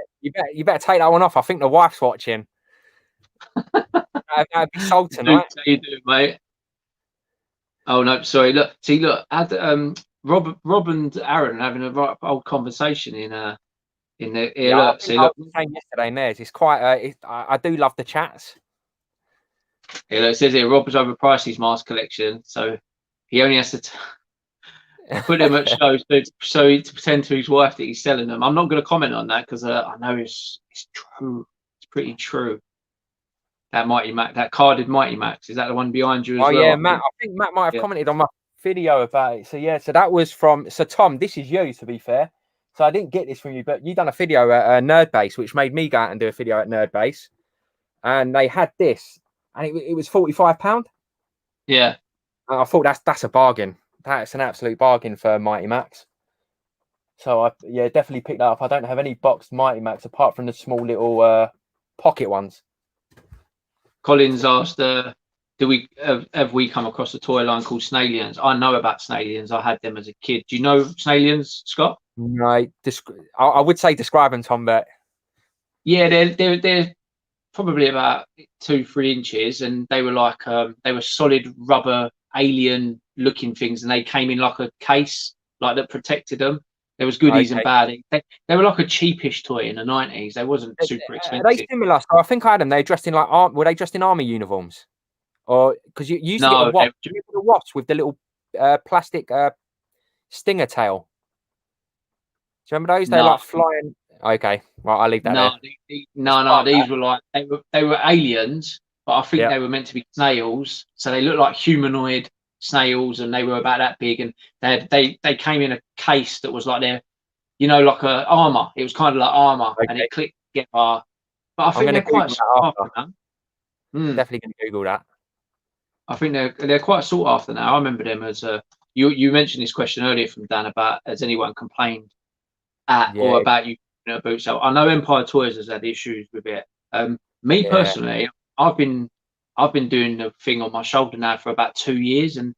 you better take that one off. I think the wife's watching. That'd be sold tonight. How you doing, mate? Oh no, sorry. Look, Rob and Aaron having a old conversation in the. I was saying yesterday, Nez. It's quite. I do love the chats. Yeah, look, it says here Rob has overpriced his mask collection, so he only has to put them at shows to pretend to his wife that he's selling them. I'm not going to comment on that because I know it's true. It's pretty true. That Mighty Max, that carded Mighty Max, is that the one behind you as well? Oh yeah, Matt. I think Matt might have commented on my video about it. So yeah, so that was from. So Tom, this is you, to be fair. So I didn't get this from you, but you done a video at Nerd Base, which made me go out and do a video at Nerd Base, and they had this, and it was £45. Yeah, and I thought that's a bargain. That's an absolute bargain for Mighty Max. So I definitely picked that up. I don't have any boxed Mighty Max apart from the small little pocket ones. Collins asked, "Do we have we come across a toy line called Snalians?" I know about Snalians. I had them as a kid. Do you know Snalians, Scott? No, I would say describe them, Tom, but Yeah, they're probably about 2-3 inches, and they were like they were solid rubber alien looking things, and they came in like a case like that protected them. There was goodies and okay. baddies. They were like a cheapish toy in the 90s. They wasn't super Are they expensive. similar? So I think I had them. They dressed in like were they dressed in army uniforms? Or because you used to get a No, wasp. Do you remember the wasp with the little plastic stinger tail? Do you remember those? They're no, like flying. Okay, well I'll leave that no, there. no. Describe These that. were like they were aliens, but I think Yeah. they were meant to be snails. So they looked like humanoid snails, and they were about that big. And they came in a case that was like their, like a armor. It was kind of like armor, and Okay. it clicked together. But I I'm think going to they're quite Google sought that after after. now. Mm. Definitely going to Google that. I think they're quite sought after now. I remember them as you mentioned this question earlier from Dan about has anyone complained at or Yeah. about you a boot sale. I know Empire Toys has had issues with it. Me Yeah. personally, I've been doing the thing on my shoulder now for about 2 years, and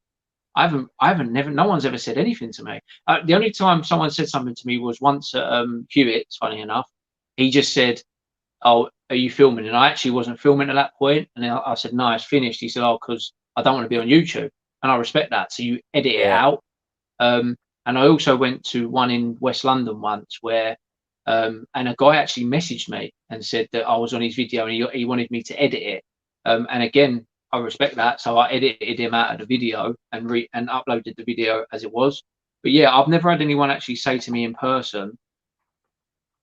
no one's ever said anything to me. The only time someone said something to me was once at Hewitt's. Funny enough, he just said, "Oh, are you filming?" And I actually wasn't filming at that point, and then I said, "No, it's finished." He said, "Oh, because I don't want to be on YouTube," and I respect that. So you edit it Yeah. out. And I also went to one in West London once where, and a guy actually messaged me and said that I was on his video and he wanted me to edit it. And again, I respect that. So I edited him out of the video and uploaded the video as it was. But yeah, I've never had anyone actually say to me in person,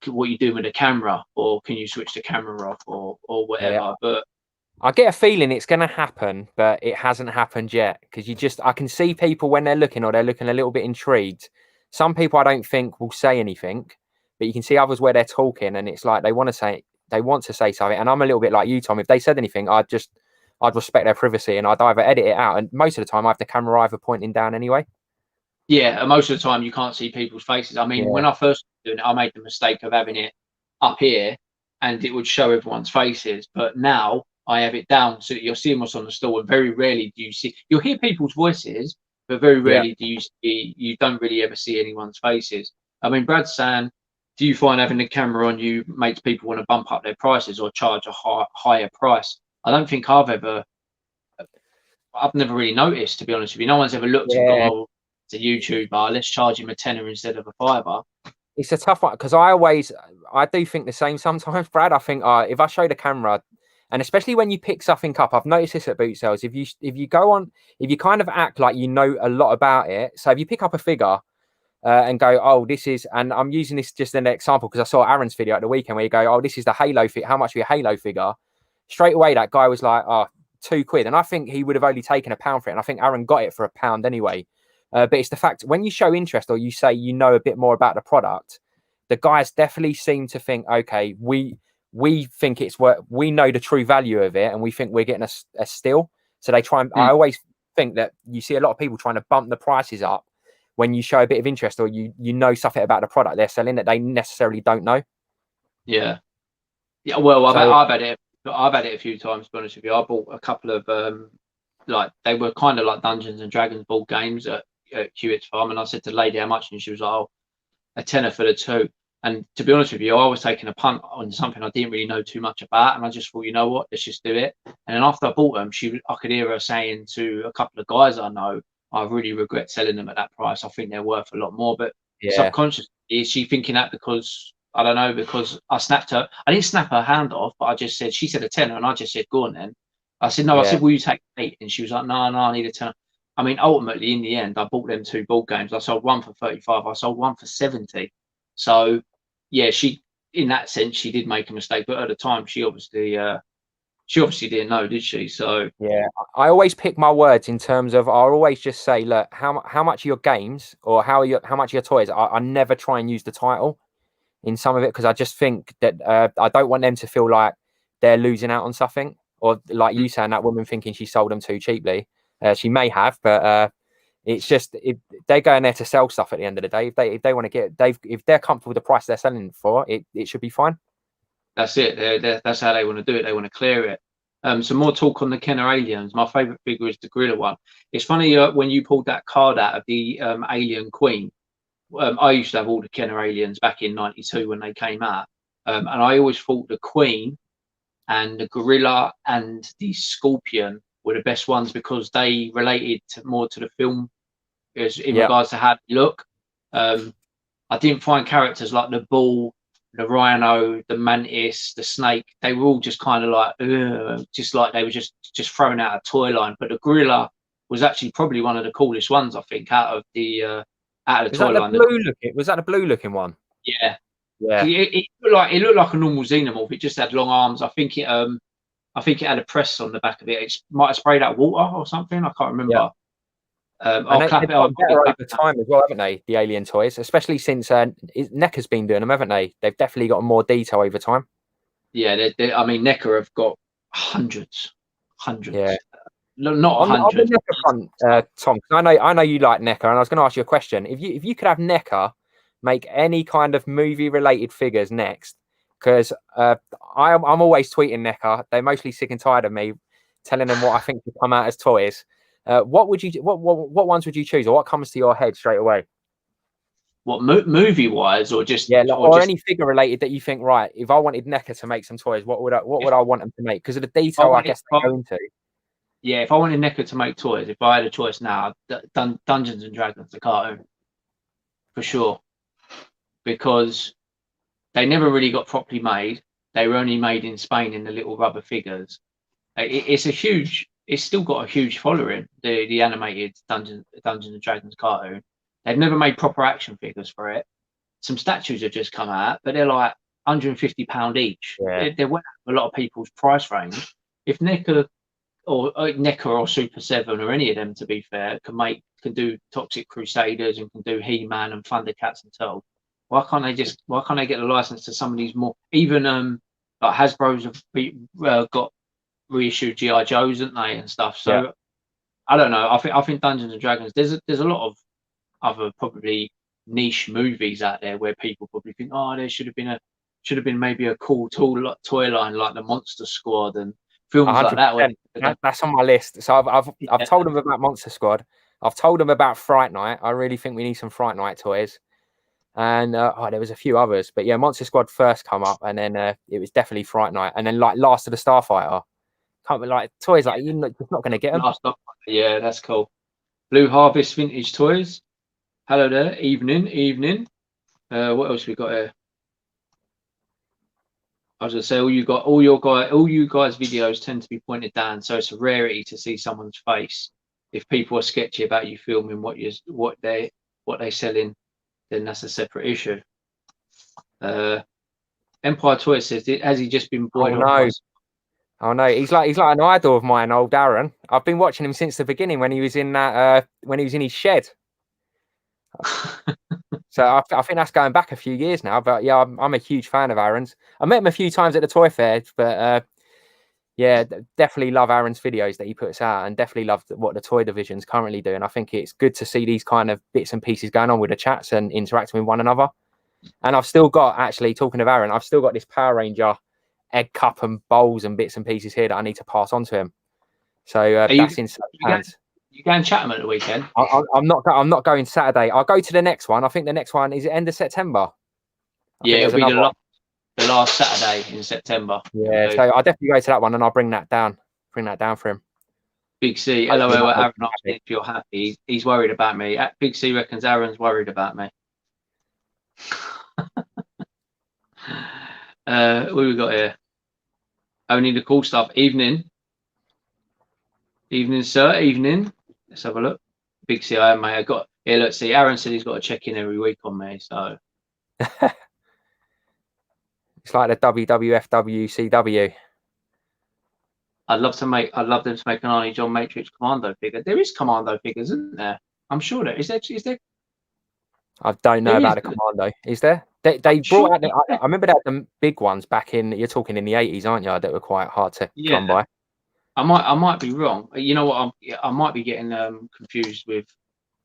"What you doing with the camera?" or "Can you switch the camera off?" or Yeah. whatever. But I get a feeling it's going to happen, but it hasn't happened yet because I can see people when they're looking or they're looking a little bit intrigued. Some people I don't think will say anything, but you can see others where they're talking and it's like they want to say something. And I'm a little bit like you, Tom. If they said anything, I'd respect their privacy and I'd either edit it out. And most of the time, I have the camera either pointing down anyway. yeah, and most of the time you can't see people's faces. I mean, Yeah, when I first was doing it, I made the mistake of having it up here and it would show everyone's faces. But now I have it down so you're seeing what's on the store. And very rarely do you see, you'll hear people's voices, but very yeah. rarely you don't really ever see anyone's faces. I mean, Brad's saying, do you find having the camera on you makes people want to bump up their prices or charge a higher price? I don't think I've never really noticed, to be honest with you. No one's ever looked and gone, Yeah. "Oh, it's a YouTuber. Let's charge him a tenner instead of a fiver." It's a tough one because I do think the same sometimes, Brad. I think if I show the camera, and especially when you pick something up, I've noticed this at boot sales. If you go on, if you kind of act like you know a lot about it, so if you pick up a figure and go, oh, this is, and I'm using this just as an example because I saw Aaron's video at the weekend where you go, oh, this is the Halo figure. How much for your Halo figure? Straight away, that guy was like, oh, £2, and I think he would have only taken £1 for it, and I think Aaron got it for £1 anyway. But it's the fact when you show interest or you say you know a bit more about the product, the guys definitely seem to think, okay, we think it's worth, we know the true value of it, and we think we're getting a steal. So they try and I always think that you see a lot of people trying to bump the prices up when you show a bit of interest or you know something about the product they're selling that they necessarily don't know. Yeah, yeah. Well, So I've had it. I've had it a few times. To be honest with you, I bought a couple of like they were kind of like Dungeons and Dragons board games at Hewitt's farm, and I said to the lady how much, and she was like, "Oh, a tenner for the two." And to be honest with you, I was taking a punt on something I didn't really know too much about, and I just thought, you know what, let's just do it. And then after I bought them, I could hear her saying to a couple of guys I know, "I really regret selling them at that price. I think they're worth a lot more." But yeah, subconsciously, is she thinking that because I don't know, because I snapped her? I didn't snap her hand off, but I just said, she said a tenner, and I just said, "Go on then." I said, "No," I yeah, said, "Will you take 8?" And she was like, "No, no, I need a tenner." I mean, ultimately, in the end, I bought them two board games. I sold one for 35. I sold one for 70. So, yeah, in that sense, she did make a mistake. But at the time, she obviously didn't know, did she? So, yeah. I always pick my words in terms of I'll always just say, look, how much are your games or how much are your toys? I never try and use the title in some of it because I just think that I don't want them to feel like they're losing out on something or like you saying that woman thinking she sold them too cheaply. She may have, but It's just they're going there to sell stuff at the end of the day. If they want to get if they're comfortable with the price they're selling for, it should be fine. That's it. That's how they want to do it. They want to clear it. Some more talk on the Kenner aliens. My favourite figure is the gorilla one. It's funny when you pulled that card out of the alien queen. I used to have all the Kenner aliens back in '92 when they came out, and I always thought the queen and the gorilla and the scorpion were the best ones because they related more to the film in regards to how they look. I didn't find characters like the bull, the rhino, the mantis, the snake. They were all just kind of like, just like they were just thrown out a toy line. But the gorilla was actually probably one of the coolest ones, I think, out of the toy line. Was that the blue looking one? Yeah. Yeah. It looked like a normal xenomorph. It just had long arms. I think it had a press on the back of it. It might have sprayed out water or something. I can't remember. Yeah. I'll clap it on better over time as well, haven't they? The alien toys, especially since NECA's been doing them, haven't they? They've definitely got more detail over time. Yeah, I mean, NECA have got hundreds. Yeah, not hundreds. Tom, I know you like NECA, and I was going to ask you a question. If you could have NECA make any kind of movie related figures next, because I'm always tweeting NECA. They're mostly sick and tired of me telling them what I think should come out as toys. What ones would you choose, or what comes to your head straight away? What movie wise, or just any figure related that you think, right? If I wanted NECA to make some toys, what would I want them to make? Because of the detail, I guess they go into. Yeah, if I wanted NECA to make toys, if I had a choice now, Dungeons and Dragons, the cartoon, for sure, because they never really got properly made. They were only made in Spain in the little rubber figures. It's still got a huge following, the animated Dungeons and Dragons cartoon. They've never made proper action figures for it. Some statues have just come out, but they're like £150 each. Yeah. They're well out of a lot of people's price range. If NECA or Super 7 or any of them, to be fair, can do Toxic Crusaders and can do He-Man and Thundercats and Turtles, why can't they get the license to some of these more, even like Hasbro's have got reissued G.I. Joes, haven't they, and stuff. So yeah. I don't know. I think Dungeons and Dragons, there's a lot of other probably niche movies out there where people probably think, oh, there should have been maybe a cool toy line like the Monster Squad and films 100%. Like that. That's on my list. So I've told them about Monster Squad. I've told them about Fright Night. I really think we need some Fright Night toys. And there was a few others, but yeah, Monster Squad first come up, and then it was definitely Fright Night, and then like Last of the Starfighter. Can't be like toys like you're not going to get them. Yeah, that's cool. Blue Harvest Vintage Toys. Hello there. Evening. What else we got here? I was gonna say all you guys' videos tend to be pointed down, so it's a rarity to see someone's face. If people are sketchy about you filming what they selling, then that's a separate issue. Empire Toys says, has he just been buoyed? Oh no, he's like an idol of mine, old Darren. I've been watching him since the beginning when he was in that when he was in his shed. So I think that's going back a few years now. But yeah, I'm a huge fan of Aaron's. I met him a few times at the toy fair, but yeah, definitely love Aaron's videos that he puts out, and definitely love what the toy division's currently doing. I think it's good to see these kind of bits and pieces going on with the chats and interacting with one another. And I've still got, actually, talking of Aaron, I've still got this Power Ranger egg cup and bowls and bits and pieces here that I need to pass on to him. So that's in hands. You going to Chatham at the weekend? I'm not going Saturday. I'll go to the next one. I think the next one is end of September. Yeah, it'll be the last Saturday in September. Yeah, so I'll definitely go to that one, and I'll bring that down for him. Big C, LOL, Aaron, if you're happy. He's worried about me. Big C reckons Aaron's worried about me. What we got here? Only the cool stuff. Evening, sir. Evening. Let's have a look. Big C, I am, mate. Let's see. Aaron said he's got to check in every week on me, so. It's like the WWF WCW. I'd love them to make an Arnie John Matrix Commando figure. There is Commando figures, isn't there? I'm sure there is. Is there? I don't know about the Commando. Is there? They brought out. I remember that the big ones back in. You're talking in the 80s, aren't you? That were quite hard to come by. I might be wrong. You know what? I might be getting confused with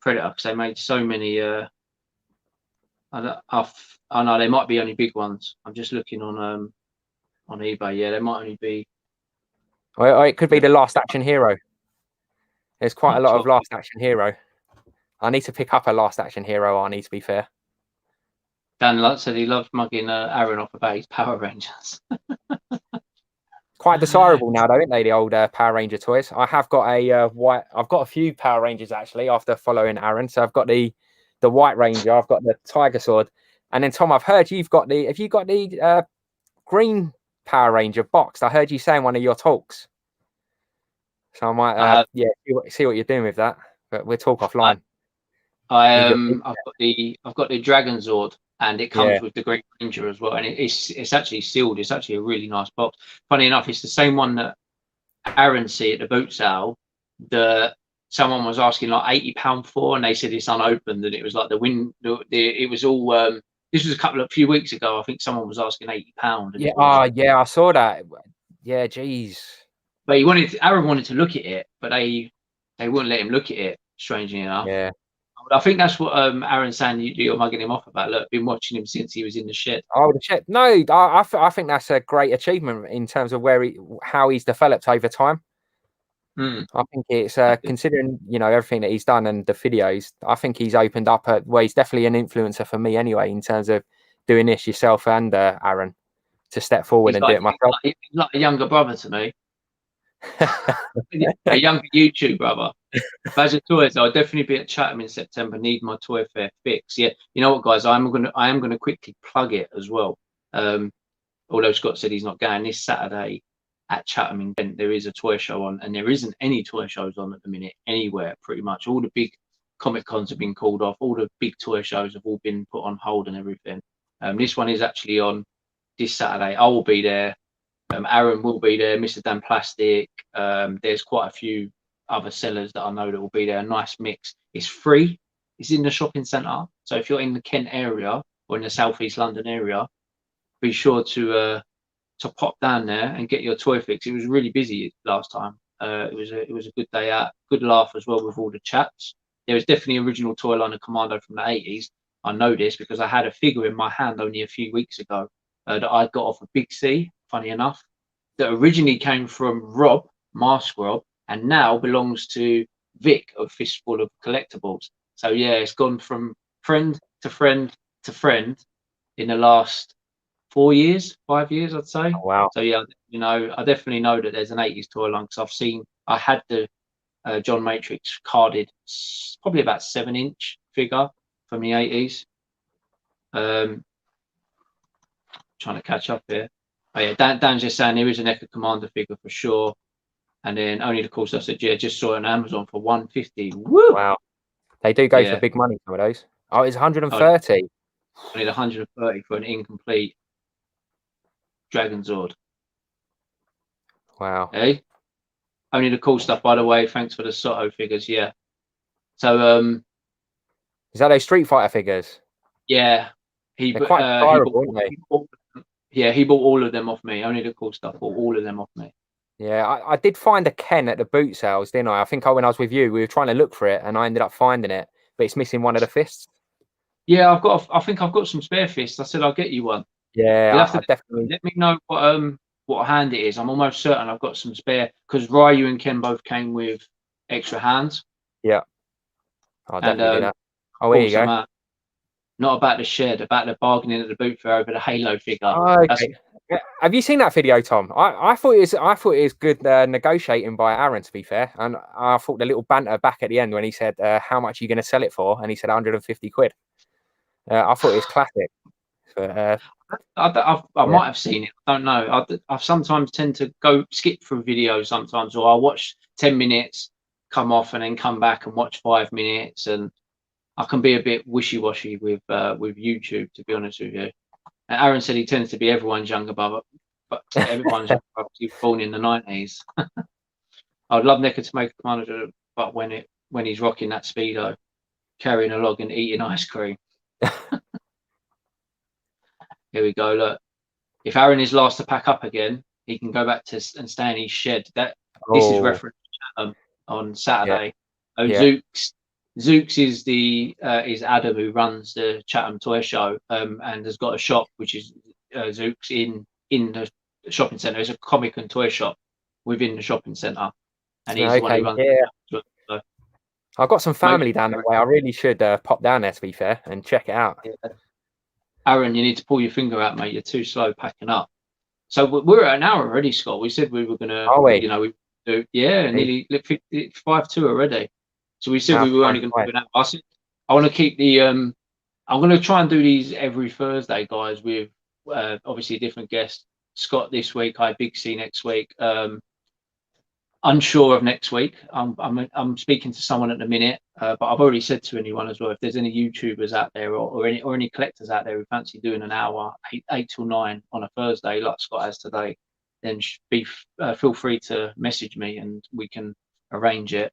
Predator, because they made so many. I know they might be only big ones. I'm just looking on eBay. Yeah, they might only be. Or it could be the Last Action Hero. There's quite a lot of Last Action Hero. I need to pick up a Last Action Hero, Arnie, to be fair. Dan said he loved mugging Aaron off about his Power Rangers. Quite desirable now, though, aren't they? The old Power Ranger toys. I have got a white. I've got a few Power Rangers actually after following Aaron. So I've got the White Ranger. I've got the Tiger Sword, and then Tom, I've heard you've got the. Have you got the green Power Ranger boxed? I heard you say in one of your talks. So I might see what you're doing with that. But we'll talk offline. I've got the Dragon Zord, and it comes with the Green Ranger as well, and it's actually sealed. It's actually a really nice box. Funny enough, it's the same one that Aaron see at the boot sale that someone was asking like £80 for, and they said it's unopened, and it was like it was all this was a few weeks ago. I think someone was asking £80. Yeah, I saw that. Yeah, geez. But Aaron wanted to look at it, but they wouldn't let him look at it, strangely enough. Yeah. I think that's what Aaron's saying. You're mugging him off about. Look, been watching him since he was in the shed. Oh, the shed. No, I think that's a great achievement in terms of how he's developed over time. I think it's considering everything that he's done and the videos. I think he's opened up. He's definitely an influencer for me anyway in terms of doing this yourself and Aaron to step forward and do it myself. He's like a younger brother to me. A younger YouTube brother. Badger Toys, I'll definitely be at Chatham in September. Need my toy fair fix. Yeah, you know what, guys? I am gonna quickly plug it as well. Although Scott said he's not going this Saturday at Chatham in Kent, there is a toy show on, and there isn't any toy shows on at the minute anywhere. Pretty much all the big Comic Cons have been called off. All the big toy shows have all been put on hold and everything. This one is actually on this Saturday. I will be there. Aaron will be there, Mr. Dan Plastic. There's quite a few other sellers that I know that will be there. A nice mix. It's free. It's in the shopping centre. So if you're in the Kent area or in the southeast London area, be sure to pop down there and get your toy fix. It was really busy last time. It was a good day out, good laugh as well with all the chats. There was definitely original toy line of Commando from the 80s. I know this because I had a figure in my hand only a few weeks ago that I got off of Big C, funny enough, that originally came from Rob, M.A.S.K. Rob, and now belongs to Vic of Fistful of Collectables. So yeah, it's gone from friend to friend to friend in the last 5 years, I'd say. Oh, wow. So yeah, I definitely know that there's an 80s toy line because I had the John Matrix carded, probably about 7-inch figure from the 80s. Trying to catch up here. Oh yeah, Dan's just saying there is an Echo Commander figure for sure. And then only the cool stuff said, yeah, just saw it on Amazon for $150. Woo! Wow. They do go for big money, some of those. Oh, it's 130. I need 130 for an incomplete Dragon Zord. Wow. Hey? Only the cool stuff, by the way. Thanks for the Soto figures, yeah. So is that those Street Fighter figures? Yeah. They're quite desirable, aren't they? He bought all of them off me. Only the cool stuff, bought all of them off me. Yeah, I did find a Ken at the boot sales, didn't I? I think when I was with you, we were trying to look for it, and I ended up finding it, but it's missing one of the fists. Yeah, I think I've got some spare fists. I said I'll get you one. Yeah, I definitely. Let me know what hand it is. I'm almost certain I've got some spare because Ryu and Ken both came with extra hands. Yeah, I'll definitely do that. Oh, here you go. Not about the shed, about the bargaining at the boot fair over the Halo figure. Oh, okay. Have you seen that video, Tom? I thought it was good negotiating by Aaron, to be fair, and I thought the little banter back at the end when he said, "How much are you going to sell it for?" and he said 150 quid. I thought it was classic. But, I might have seen it. I don't know. I sometimes tend to skip through videos sometimes, or I'll watch 10 minutes, come off, and then come back and watch 5 minutes, and I can be a bit wishy-washy with YouTube, to be honest with you. And Aaron said he tends to be everyone's younger brother, but everyone's younger brother. He was born in the 90s. I'd love Necker to make a commander, but when he's rocking that speedo, carrying a log and eating ice cream. Here we go. Look, if Aaron is last to pack up again, he can go back to and stay in his shed. This is reference on Saturday. Yeah. Zooks, Zooks is Adam, who runs the Chatham Toy Show, and has got a shop which is Zooks in the shopping centre. It's a comic and toy shop within the shopping centre, and he's the one who runs. Yeah. So I've got some family down that way. I really should pop down there, to be fair, and check it out. Yeah. Aaron, you need to pull your finger out, mate. You're too slow packing up. So we're at an hour already, Scott. We said we were gonna, you know, we do, yeah, nearly 5-2 already. So we said we were only going to do an hour. I said I want to keep the. I'm going to try and do these every Thursday, guys, with obviously a different guest. Scott this week, Big C next week. Unsure of next week. I'm speaking to someone at the minute, but I've already said to anyone as well, if there's any YouTubers out there or any collectors out there who fancy doing an hour 8 till 9 on a Thursday like Scott has today, then feel free to message me and we can arrange it.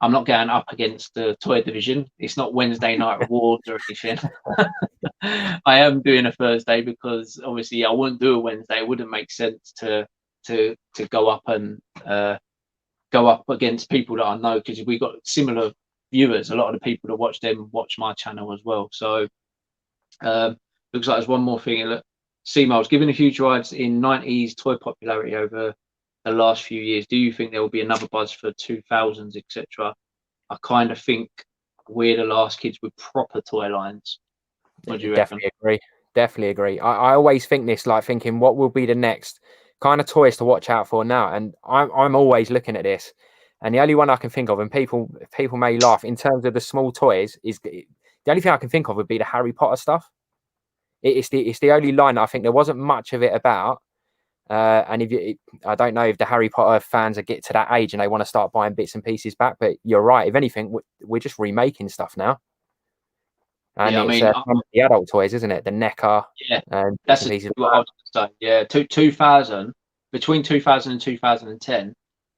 I'm not going up against the toy division. It's not Wednesday night awards or anything. I am doing a Thursday because obviously I wouldn't do a Wednesday. It wouldn't make sense to go up and go up against people that I know, because we got similar viewers. A lot of the people that watch them watch my channel as well. So looks like there's one more thing. Look, C-Miles, given a huge rise in 90s toy popularity over the last few years, do you think there will be another buzz for 2000s, etc.? I kind of think we're the last kids with proper toy lines. What do you reckon? Definitely agree. I always think this, like thinking what will be the next kind of toys to watch out for now, and I'm always looking at this, and the only one I can think of, and people may laugh, in terms of the small toys, is the only thing I can think of would be the Harry Potter stuff. It's the only line I think there wasn't much of it about, and I don't know if the Harry Potter fans are get to that age and they want to start buying bits and pieces back, but you're right. If anything, we're just remaking stuff now. And yeah, it's the adult toys, isn't it? The NECA. Yeah, that's what I was going to say. Yeah, 2000, between 2000 and 2010,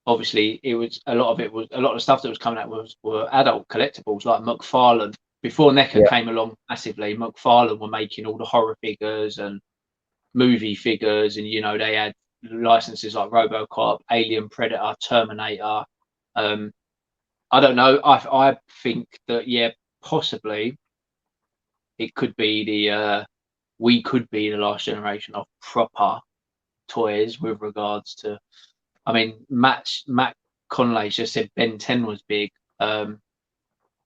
obviously it was a lot of stuff that was coming out were adult collectibles like McFarlane. Before NECA came along massively, McFarlane were making all the horror figures and movie figures, and you know they had licenses like RoboCop, Alien, Predator, Terminator. I don't know. I think that possibly. It could be we could be the last generation of proper toys with regards to. I mean, Matt Conley just said Ben 10 was big.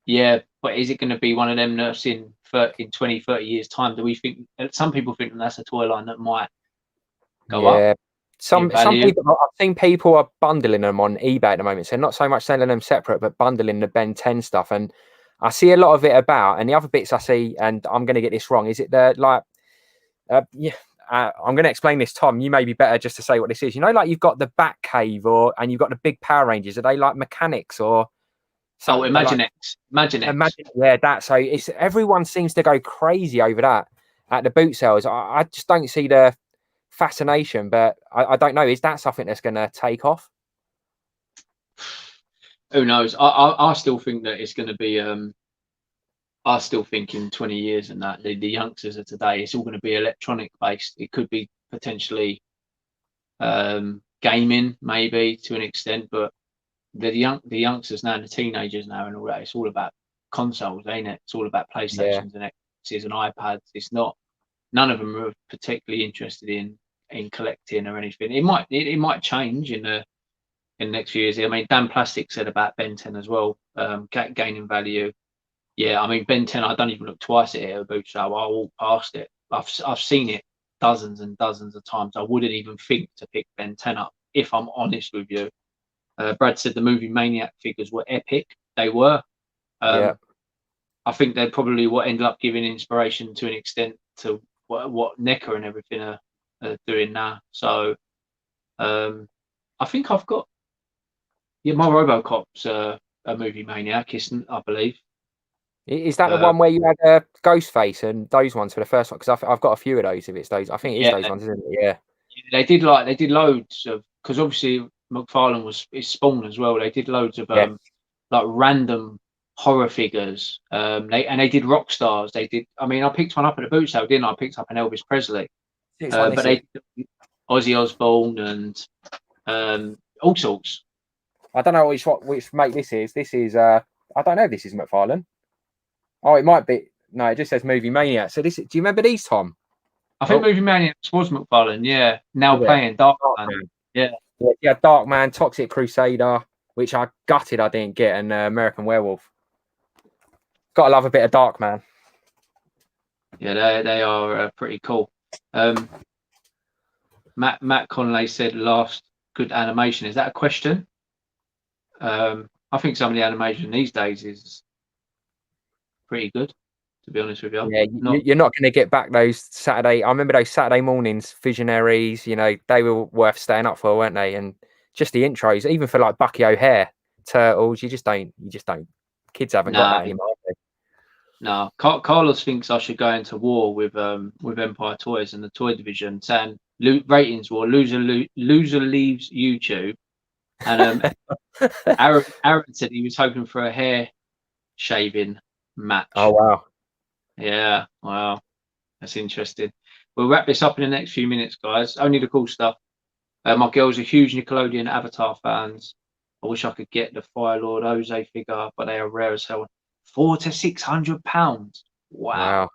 Yeah, but is it going to be one of them that's in 20, 30 years time? Do we think? Some people think that's a toy line that might go up. Some people, I've seen people are bundling them on eBay at the moment, so not so much selling them separate, but bundling the Ben 10 stuff. And I see a lot of it about, and the other bits I see, and I'm going to get this wrong. Is it the like? I'm going to explain this, Tom. You may be better just to say what this is. You know, like you've got the Bat Cave, and you've got the big Power Rangers. Are they like mechanics or? Oh, Imaginext. Yeah, that. So it's everyone seems to go crazy over that at the boot sales. I just don't see the fascination, but I don't know. Is that something that's going to take off? Who knows? I still think that it's going to be. I still think in 20 years and that the youngsters of today, it's all going to be electronic based. It could be potentially gaming, maybe to an extent, but the youngsters now, the teenagers now, and all that. It's all about consoles, ain't it? It's all about PlayStations and Xboxes and iPads. It's not. None of them are particularly interested in collecting or anything. It might change in the next few years. I mean, Dan Plastic said about Ben 10 as well, gaining value. Yeah, I mean, Ben 10, I don't even look twice at it at a boot sale. I walk past it. I've seen it dozens and dozens of times. I wouldn't even think to pick Ben 10 up, if I'm honest with you. Brad said the movie Maniac figures were epic. They were. I think they're probably what ended up giving inspiration to an extent to what NECA and everything are doing now. So I think I've got my RoboCop's a movie Maniac, I believe. Is that the one where you had Ghostface and those ones for the first one? Because I've got a few of those. If it's those, I think it is those ones, isn't it? Yeah. They did loads of, because obviously McFarlane is Spawn as well. They did loads of like random horror figures. They did rock stars. They did. I mean, I picked one up at a boot sale, didn't I? I picked up an Elvis Presley. But they did Ozzy Osbourne and all sorts. I don't know which mate this is. This is I don't know if this is McFarlane. Oh, it might be. No, it just says Movie Maniac. So this, do you remember these, Tom? I think Movie Maniacs was McFarlane. Yeah, now playing Darkman. Yeah. Yeah, Darkman, Toxic Crusader, which I gutted I didn't get, and American Werewolf. Gotta love a bit of Darkman. Yeah, they are pretty cool. Matt Conley said last good animation. Is that a question? I think some of the animation these days is pretty good, to be honest with you. Yeah, you're not going to get back those Saturday. I remember those Saturday mornings, Visionaries. You know, they were worth staying up for, weren't they? And just the intros, even for like Bucky O'Hare, Turtles, you just don't. Kids haven't got that anymore. No, Carlos thinks I should go into war with Empire Toys and the toy division, saying ratings war. Loser leaves YouTube. And Aaron said he was hoping for a hair shaving match. Oh wow! Yeah, wow, that's interesting. We'll wrap this up in the next few minutes, guys. Only the cool stuff. My girls are huge Nickelodeon Avatar fans. I wish I could get the Fire Lord Jose figure, but they are rare as hell. £400 to £600. Wow.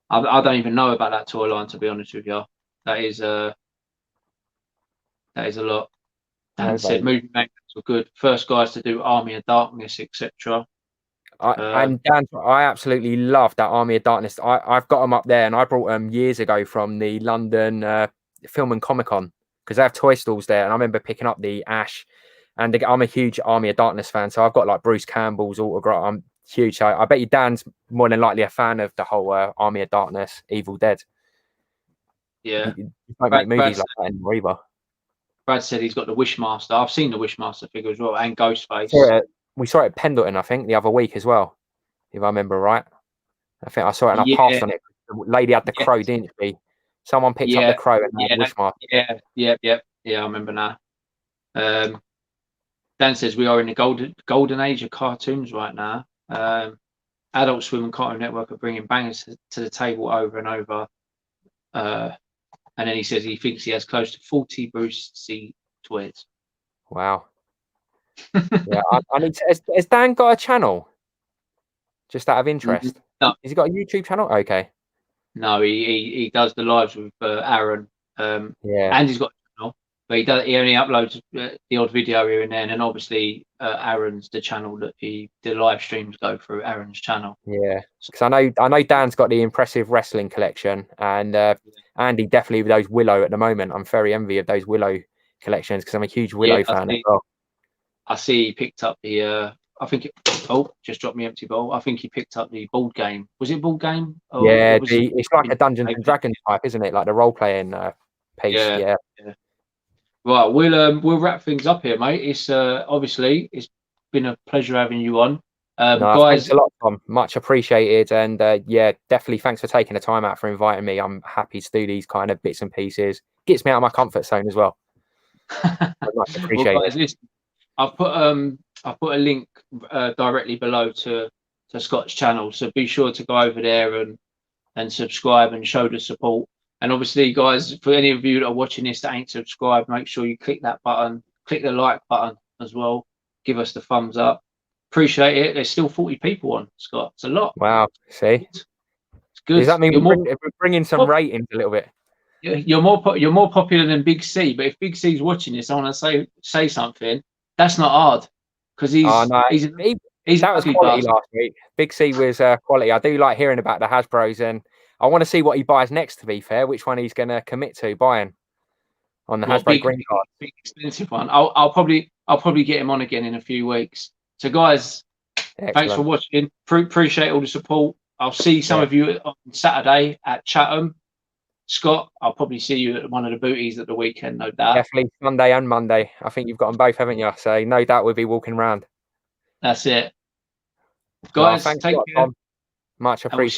I don't even know about that toy line, to be honest with you. That is a lot. Dan said movie makers were good. First guys to do Army of Darkness, etc. And Dan, I absolutely love that Army of Darkness. I've got them up there, and I brought them years ago from the London Film and Comic Con, because they have toy stalls there. And I remember picking up the Ash, and I'm a huge Army of Darkness fan, so I've got like Bruce Campbell's autograph. I'm huge. So I bet you Dan's more than likely a fan of the whole Army of Darkness, Evil Dead. Yeah, you don't make movies like that anymore either. Brad said he's got the Wishmaster. I've seen the Wishmaster figure as well, and Ghostface. We saw it at Pendleton, I think, the other week as well, if I remember right. I think I saw it and I passed on it. The lady had the crow, didn't she? Someone picked up the crow and had Wishmaster. Yeah, I remember now. Dan says we are in the golden age of cartoons right now. Adult Swim and Cartoon Network are bringing bangers to the table over and over. And then he says he thinks he has close to 40 Bruce C toys. Wow. Yeah, I need to. Has Dan got a channel? Just out of interest. No. Has he got a YouTube channel? Okay. No, he does the lives with Aaron. And he's got a channel, but he only uploads the odd video here and there. And then obviously Aaron's the channel that the live streams go through Aaron's channel. Yeah, because I know Dan's got the impressive wrestling collection, and Andy definitely with those Willow at the moment. I'm very envious of those Willow collections because I'm a huge Willow fan as well. I see he picked up the just dropped me empty bowl. I think he picked up the board game. Was it board game? It's like a Dungeons and Dragons type, isn't it? Like the role playing piece. Yeah. Right, we'll wrap things up here, mate. It's obviously it's been a pleasure having you on. Guys, thanks a lot, Tom. Much appreciated, and definitely thanks for taking the time out for inviting me. I'm happy to do these kind of bits and pieces. Gets me out of my comfort zone as well. Much appreciated. Well, guys, listen, I've put a link directly below to Scott's channel, so be sure to go over there and subscribe and show the support. And obviously, guys, for any of you that are watching this that ain't subscribed, make sure you click that button, click the like button as well. Give us the thumbs up. Appreciate it. There's still 40 people on, Scott. It's a lot. Wow. See, it's good. Does that mean we're bringing some ratings a little bit? You're more popular than Big C. But if Big C's watching this, I want to say something. That's not hard because he's that was quality last week. Big C was quality. I do like hearing about the Hasbros, and I want to see what he buys next. To be fair, which one he's going to commit to buying on the Hasbro green card. Big expensive one. I'll probably get him on again in a few weeks. So guys, thanks for watching. Appreciate all the support. I'll see some of you on Saturday at Chatham. Scott, I'll probably see you at one of the booties at the weekend, no doubt. Definitely Sunday and Monday. I think you've got them both, haven't you? So no doubt we'll be walking around. That's it. Guys, take care. Much appreciated.